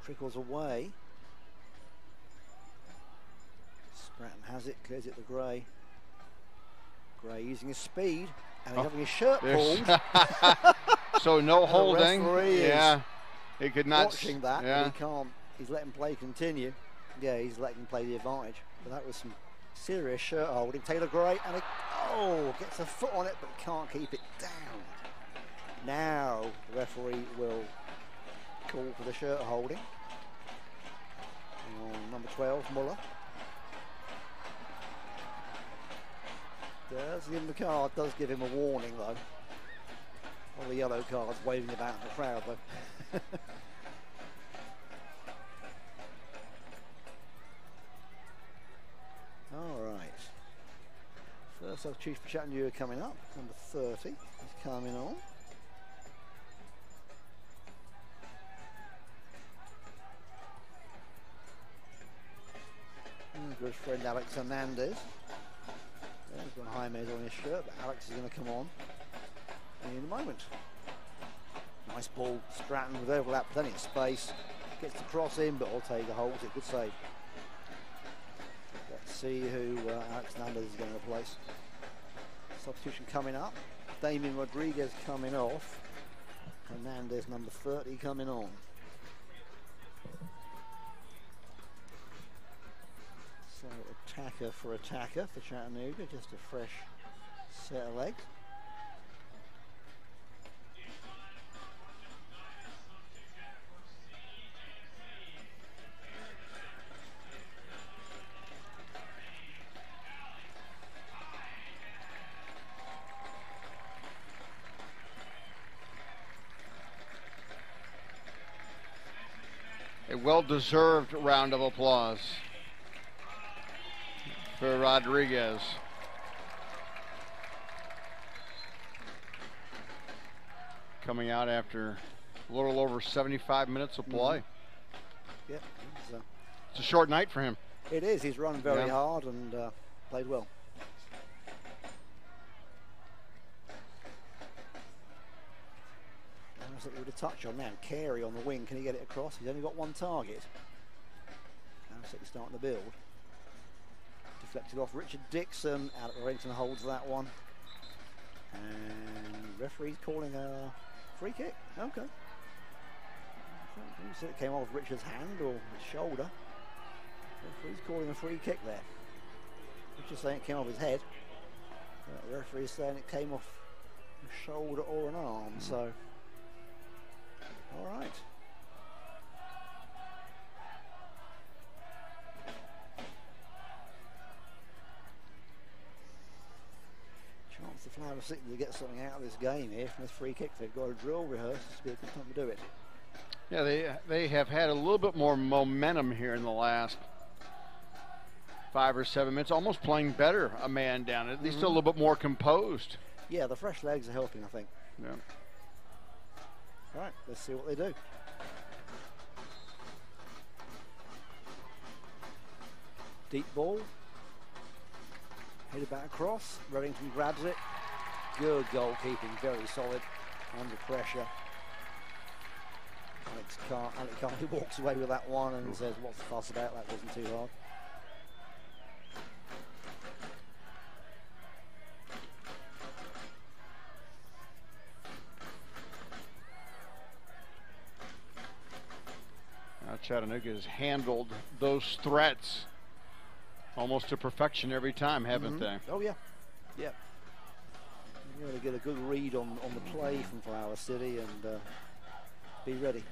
trickles away. Stratton has it, clears it to Gray. Gray using his speed, and he's having his shirt pulled. So no holding. Yeah, he could not watching that. Yeah. He can't. He's letting play continue. Yeah, he's letting play the advantage. But that was some serious shirt holding. Taylor Gray, and it gets a foot on it, but can't keep it down. Now the referee will call for the shirt holding on number 12, Muller. Does give him the card, does give him a warning though. All the yellow cards waving about in the crowd though. Alright. First substitute for Chattanooga coming up. Number 30 is coming on. Good friend Alex Hernandez. He's got Jaime's on his shirt, but Alex is going to come on in a moment. Nice ball, Stratton with overlap, plenty of space. Gets the cross in, but Ortega holds it. Good save. That's see who Alex Hernandez is going to replace. Substitution coming up. Damien Rodriguez coming off. Hernandez, number 30, coming on. So attacker for Chattanooga, just a fresh set of legs. A well-deserved round of applause for Rodriguez. Coming out after a little over 75 minutes of play. Yeah, it's a short night for him. It is. He's run very hard and played well. With a touch on now, Carey on the wing, can he get it across? He's only got one target. He's starting to build. Deflected off Richard Dixon. Alec Remington holds that one. And referee's calling a free kick. Okay. You said it came off Richard's hand or his shoulder. Referee's calling a free kick there. Richard's saying it came off his head. The referee's saying it came off a shoulder or an arm. So. All right. Chance the Flower City to get something out of this game here from this free kick. They've got a drill rehearsed. This will be a good time to do it. Yeah, they have had a little bit more momentum here in the last 5 or 7 minutes, almost playing better a man down. At least a little bit more composed. Yeah, the fresh legs are helping, I think. Yeah. Right, let's see what they do. Deep ball. Headed back across. Remington grabs it. Good goalkeeping, very solid. Under pressure. Alex Carney walks away with that one and says, what's the fuss about? That wasn't too hard. Chattanooga has handled those threats almost to perfection every time, haven't they? Oh, yeah. Yeah. You really get a good read on the play from Flower City and be ready.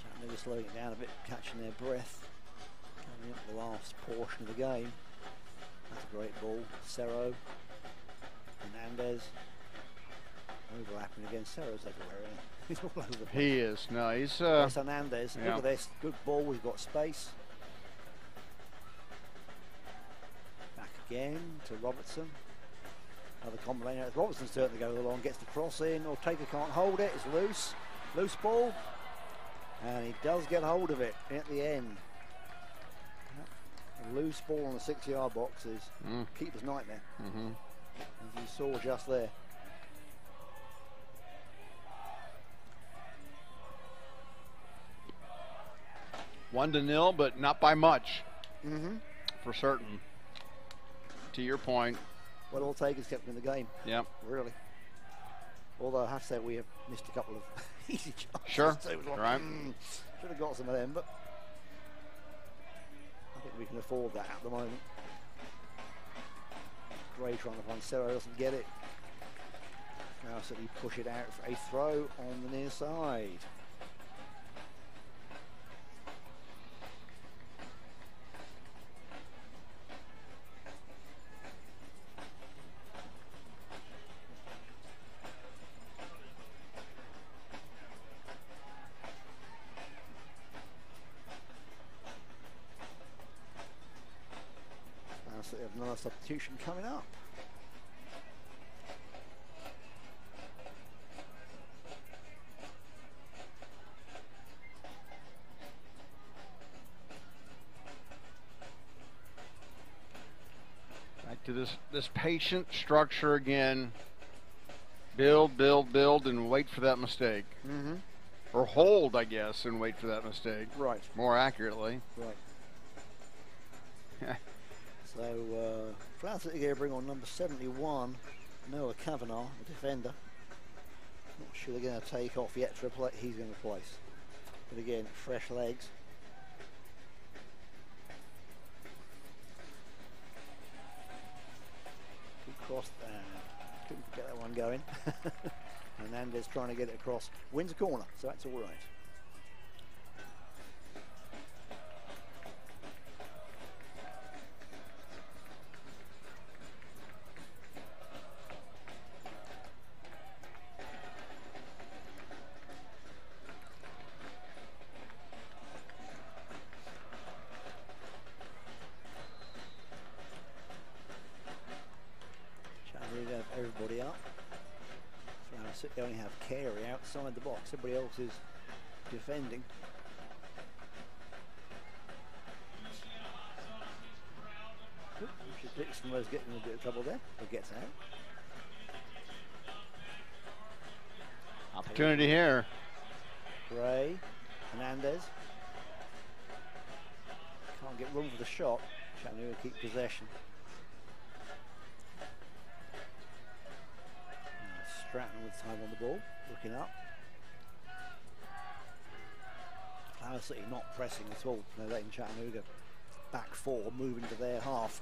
Chattanooga slowing it down a bit, catching their breath. Coming up the last portion of the game. That's a great ball. Cerro. Hernandez. Overlapping again. Cerro's everywhere, isn't he? He's all over the place. He is. No, he's... Hernandez. Look at this. Good ball. We've got space. Back again to Robertson. Another combination. It's Robertson's turn to go along. Gets the cross in. Ortega can't hold it. It's loose. Loose ball. And he does get hold of it at the end. A loose ball on the 6-yard box is keeper's nightmare. As you saw just there. 1-0, but not by much. For certain. To your point. Well, Ortega's kept him in the game. Yep. Really. Although I have to say we have missed a couple of easy chances. Sure. Like, right. Should have got some of them, but I think we can afford that at the moment. Gray trying to find Cerro, doesn't get it. Now certainly push it out for a throw on the near side. Another substitution coming up. Back to this patient structure again. Build, build, build, and wait for that mistake. or hold, I guess, and wait for that mistake. Right. More accurately. Right. So, Flower City here bring on number 71, Noah Kavanagh, the defender. Not sure they're going to take off yet for a play. He's going to replace. But again, fresh legs. Good cross. Couldn't get that one going. Hernandez trying to get it across. Wins a corner, so that's all right. Everybody up. They only have Carey outside the box. Everybody else is defending. Dixon was getting in a bit of trouble there, but gets out. Opportunity here. Gray, Hernandez. Can't get room for the shot. Chattanooga keep possession. Stratton with time on the ball, looking up. Flower City not pressing at all. They're letting Chattanooga back four move into their half.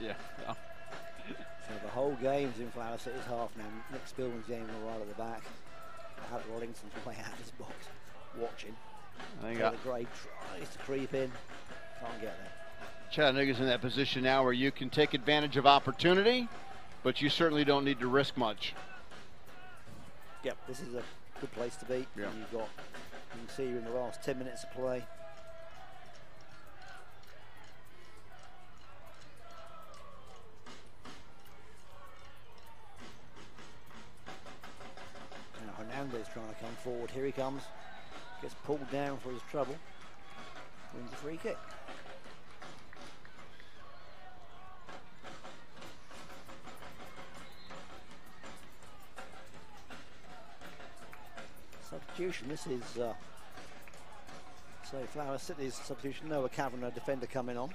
Yeah. So the whole game's in Flower City's half now. Nick Spillman's game right at the back. Out Rollingson's way out of his box, watching. Taylor Gray tries to creep in, can't get there. Chattanooga's in that position now where you can take advantage of opportunity, but you certainly don't need to risk much. Yep, this is a good place to be. Yeah. You can see in the last 10 minutes of play. Now Hernandez trying to come forward. Here he comes. Gets pulled down for his trouble. Wins the free kick. Substitution. This is so Flower City's substitution. Noah Kavanagh, defender, coming on.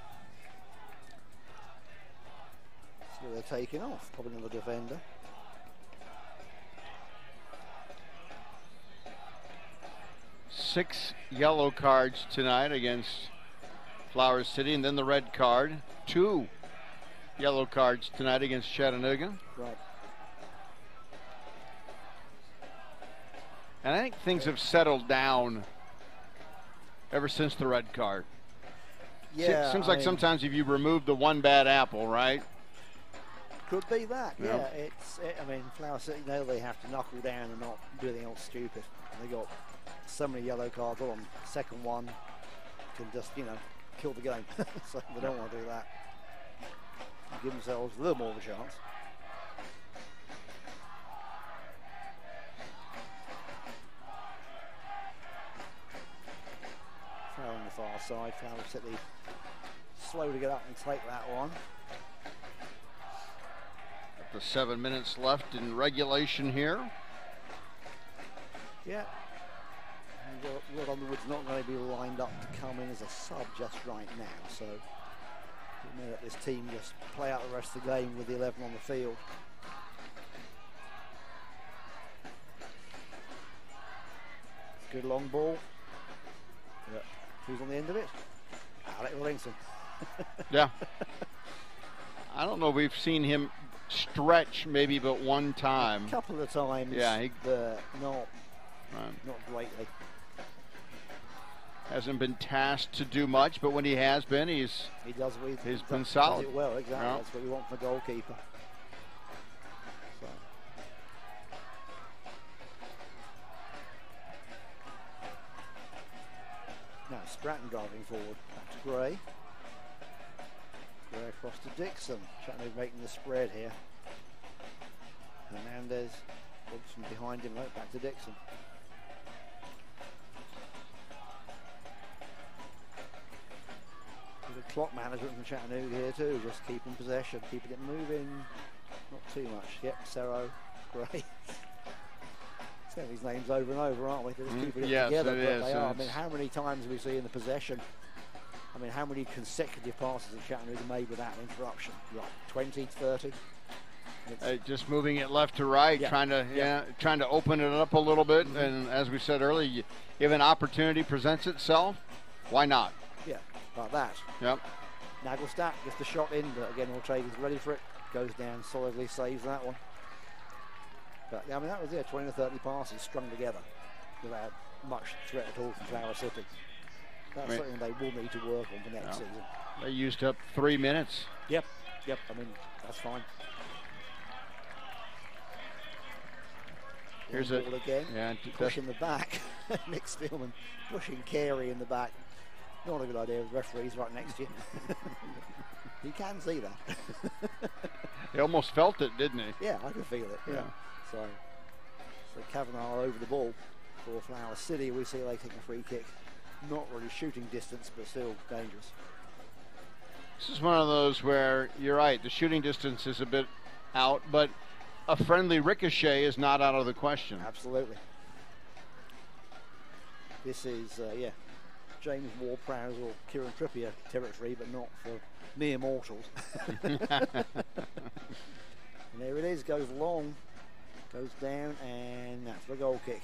So they're taking off. Probably another defender. Six yellow cards tonight against Flower City, and then the red card. 2 yellow cards tonight against Chattanooga. Right. And I think things have settled down ever since the red card. Yeah. Seems like sometimes if you remove the one bad apple, right? Could be that. Yeah. I mean, Flower City know they have to knuckle down and not do anything else stupid. And they got so many yellow cards on. Second one can just, kill the game. So they don't want to do that. Give themselves a little more of a chance. Foul on the far side. Flower City slow to get up and take that one. Up to 7 minutes left in regulation here. Yeah. Rod Underwood's not going to be lined up to come in as a sub just right now, so we may let this team just play out the rest of the game with the 11 on the field. Good long ball. Yeah. Who's on the end of it? Alec Rollinson. Yeah. I don't know, we've seen him stretch maybe but one time. A couple of times. Yeah, not greatly. Hasn't been tasked to do much, but when he has been, he's been solid. Does it well, exactly. Yeah. That's what we want from the goalkeeper. So. Now Stratton driving forward. Back to Gray. Gray across to Dixon. Chattanooga making the spread here. Hernandez looks from behind him, right back to Dixon. The clock management from Chattanooga here too, just keeping possession, keeping it moving, not too much. Yep, Cerro, Gray. saying these names over and over, aren't we? They're just keeping it yes, together, it but is. they are. I mean, how many times do we see in the possession? I mean, how many consecutive passes have Chattanooga made without an interruption? Right, 20, 30? Just moving it left to right, trying to open it up a little bit. And as we said earlier, if an opportunity presents itself, why not? Yeah, like that. Yep. Naglestad gets the shot in, but again, Ortega's ready for it. Goes down solidly, saves that one. But yeah, I mean, that was 20 to 30 passes strung together without much threat at all from Flower City. That's something they will need to work on for next season. They used up 3 minutes. Yep. I mean, that's fine. Here's it again. Yeah, push in the back. Nick Spielman pushing Carey in the back. Not a good idea. The referee's right next to you. You can see that. He almost felt it, didn't he? Yeah, I could feel it. Yeah. So Kavanaugh over the ball for Flower City. We see they take a free kick. Not really shooting distance, but still dangerous. This is one of those where you're right. The shooting distance is a bit out, but a friendly ricochet is not out of the question. Absolutely. This is, James Ward-Prowse or Kieran Trippier territory, but not for mere mortals. And there it is, goes long, goes down, and that's the goal kick.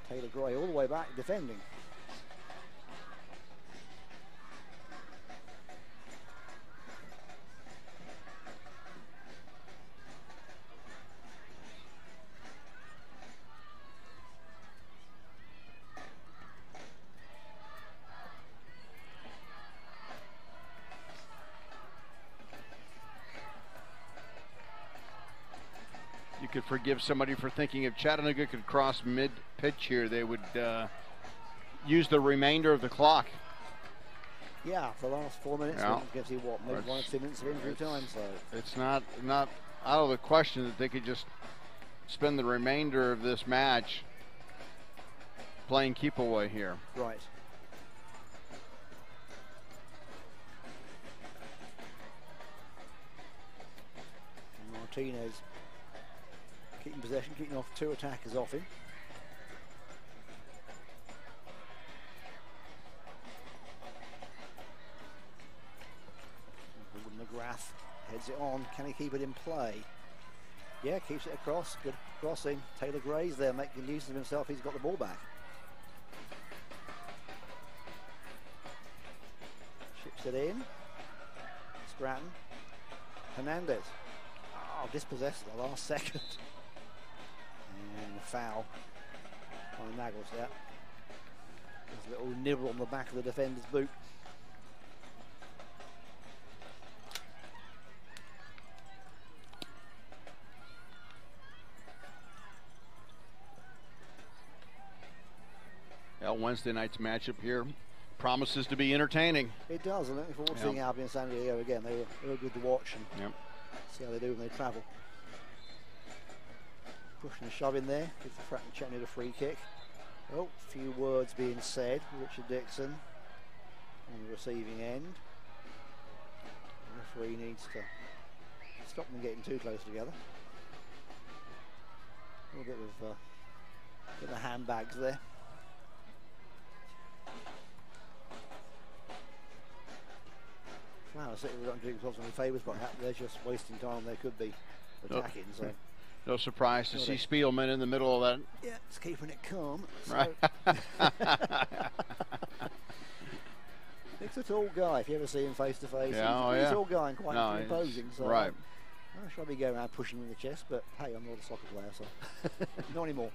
Taylor Gray all the way back defending. Could forgive somebody for thinking if Chattanooga could cross mid-pitch here, they would use the remainder of the clock. Yeah, for the last 4 minutes, gives you what, maybe 1 or 2 minutes of injury time. So it's not out of the question that they could just spend the remainder of this match playing keep away here. Right. And Martinez keeping possession, keeping off 2 attackers off him. McGrath heads it on. Can he keep it in play? Yeah, keeps it across. Good crossing. Taylor Gray's there making use of himself. He's got the ball back. Chips it in. Scranton. Hernandez. Oh, dispossessed at the last second. And the foul on Naglestad. There's a little nibble on the back of the defender's boot. Well, Wednesday night's matchup here promises to be entertaining. It does. I'm looking forward to seeing Albion San Diego again. They were good to watch and see how they do when they travel. Pushing a shove in there, gives the Fratton Chattanooga a free kick. Oh, a few words being said. Richard Dixon on the receiving end. The referee needs to stop them getting too close together. A little bit of handbags there. Flower City we don't do themselves any favours, but they're just wasting time. They could be attacking. So. No surprise to see Spielman in the middle of that. Yeah, it's keeping it calm. So. Right. Nick's a tall guy. If you ever see him face to face, he's a tall guy and quite imposing. So right. I should be going around pushing him in the chest, but hey, I'm not a soccer player, so not anymore.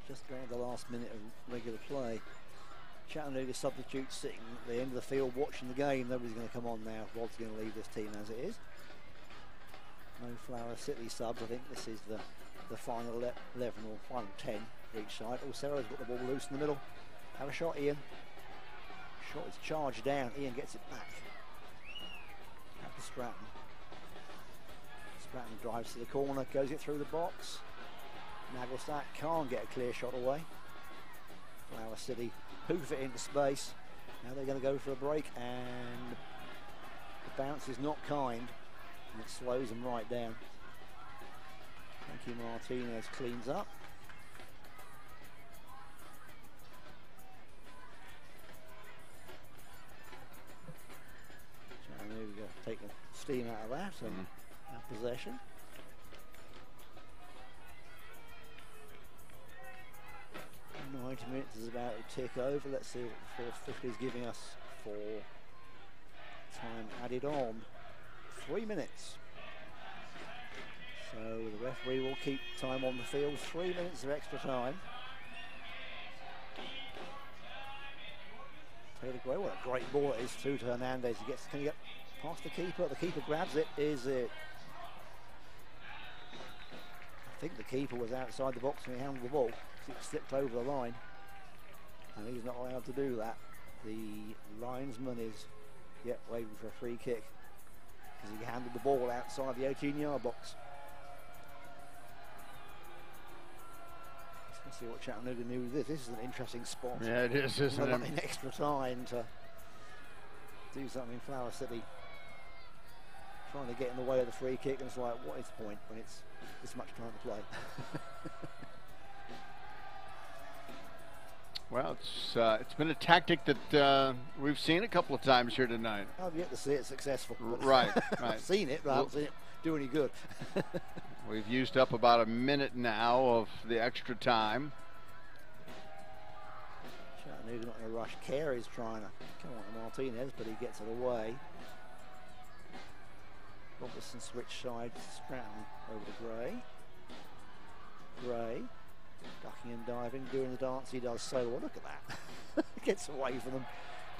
Just around the last minute of regular play. Chattanooga substitutes sitting at the end of the field watching the game. Nobody's going to come on now. Rod's going to leave this team as it is. No Flower City subs. I think this is the final 11 or final 10 for each side. Oh, Sarah's got the ball loose in the middle. Have a shot, Ian. Shot is charged down. Ian gets it back. Back to Stratton. Stratton drives to the corner, goes it through the box. Naglestad can't get a clear shot away. Flower City hoof it into space. Now they're going to go for a break, and the bounce is not kind, and it slows them right down. Frankie Martinez cleans up. Chattanooga taking steam out of that and have possession. 90 minutes is about to tick over. Let's see what the 450 is giving us for time added on. 3 minutes. So the referee will keep time on the field. 3 minutes of extra time. Taylor Gray, what a great ball it is too to Hernandez. Can he get past the keeper? The keeper grabs it. Is it? I think the keeper was outside the box when he handled the ball. It slipped over the line, and he's not allowed to do that. The linesman is yet waiting for a free kick because he handled the ball outside the 18-yard box. Let's see what Chattanooga knew of this. This is an interesting spot. Yeah, it is, isn't it? In extra time to do something. Flower City trying to get in the way of the free kick, and it's like, what is the point when it's this much time to play? Well, it's been a tactic that we've seen a couple of times here tonight. I've yet to see it successful. Right, right. I've seen it, but I haven't seen it do any good. We've used up about a minute now of the extra time. Chattanooga not in a rush. Carey's trying to come on to Martinez, but he gets it away. Robertson switch sides, Stratton over to Gray. Gray. Ducking and diving, doing the dance he does so well. Look at that. Gets away from them.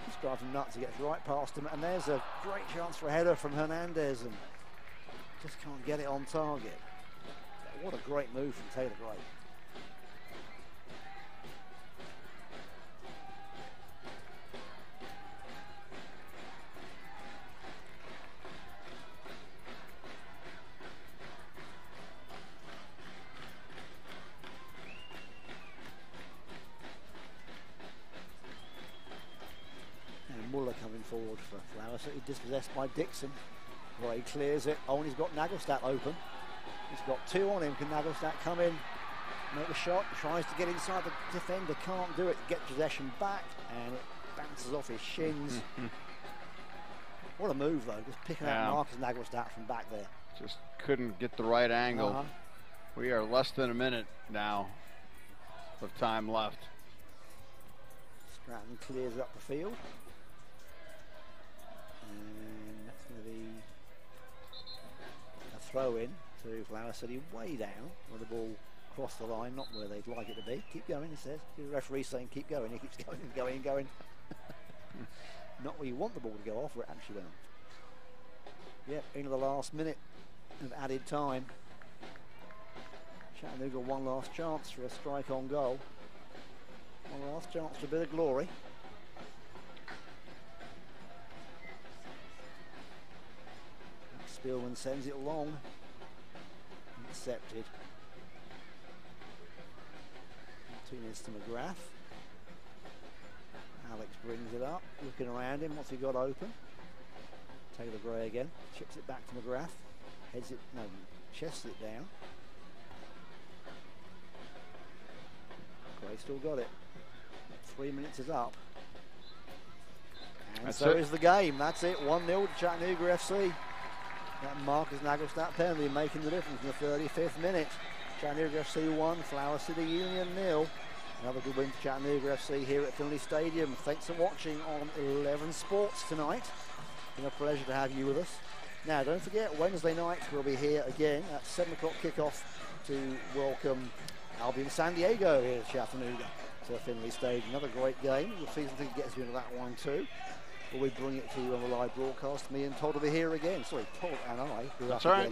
He's driving nuts. He gets right past them. And there's a great chance for a header from Hernandez, and just can't get it on target. What a great move from Taylor Gray. Coming forward for Flower City, dispossessed by Dixon. Gray clears it. Oh, and he's got Naglestad open. He's got two on him. Can Naglestad come in, make a shot? Tries to get inside the defender, can't do it. Get possession back, and it bounces off his shins. What a move, though. Just picking out Markus Naglestad from back there. Just couldn't get the right angle. We are less than a minute now of time left. Stratton clears up the field. And that's going to be a throw in to Flower City way down where the ball crossed the line, not where they'd like it to be. Keep going, he says. The referee saying keep going. He keeps going and going and going. Not where you want the ball to go off, where it actually went on. Yep, into the last minute of added time. Chattanooga one last chance for a strike on goal. One last chance for a bit of glory. Spielman sends it long. Intercepted. Martinez to McGrath. Alex brings it up, looking around him. What's he got open? Taylor Gray again. Chips it back to McGrath. Heads it, no, chests it down. Gray still got it. 3 minutes is up. And so is the game. That's it. 1-0 to Chattanooga FC. That Markus Naglestad penalty making the difference in the 35th minute. Chattanooga FC 1, Flower City Union 0. Another good win for Chattanooga FC here at Finley Stadium. Thanks for watching on 11 Sports tonight. It's been a pleasure to have you with us. Now, don't forget, Wednesday night we'll be here again at 7 o'clock kickoff to welcome Albion San Diego here at Chattanooga to Finley Stadium. Another great game. The season ticket gets you into that one too. We'll bring it to you on the live broadcast. Me and Todd will be here again. Sorry, Todd and I. That's all right.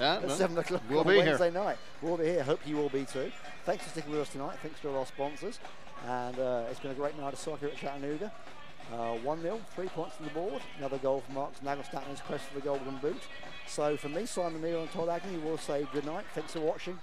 At 7 o'clock on Wednesday night. We'll be here. Hope you will be too. Thanks for sticking with us tonight. Thanks to all our sponsors. And it's been a great night of soccer at Chattanooga. 1-0, 3 points on the board. Another goal for Markus Naglestad in his quest for the Golden Boot. So for me, Simon Neal and Todd Agnew, we'll say good night. Thanks for watching.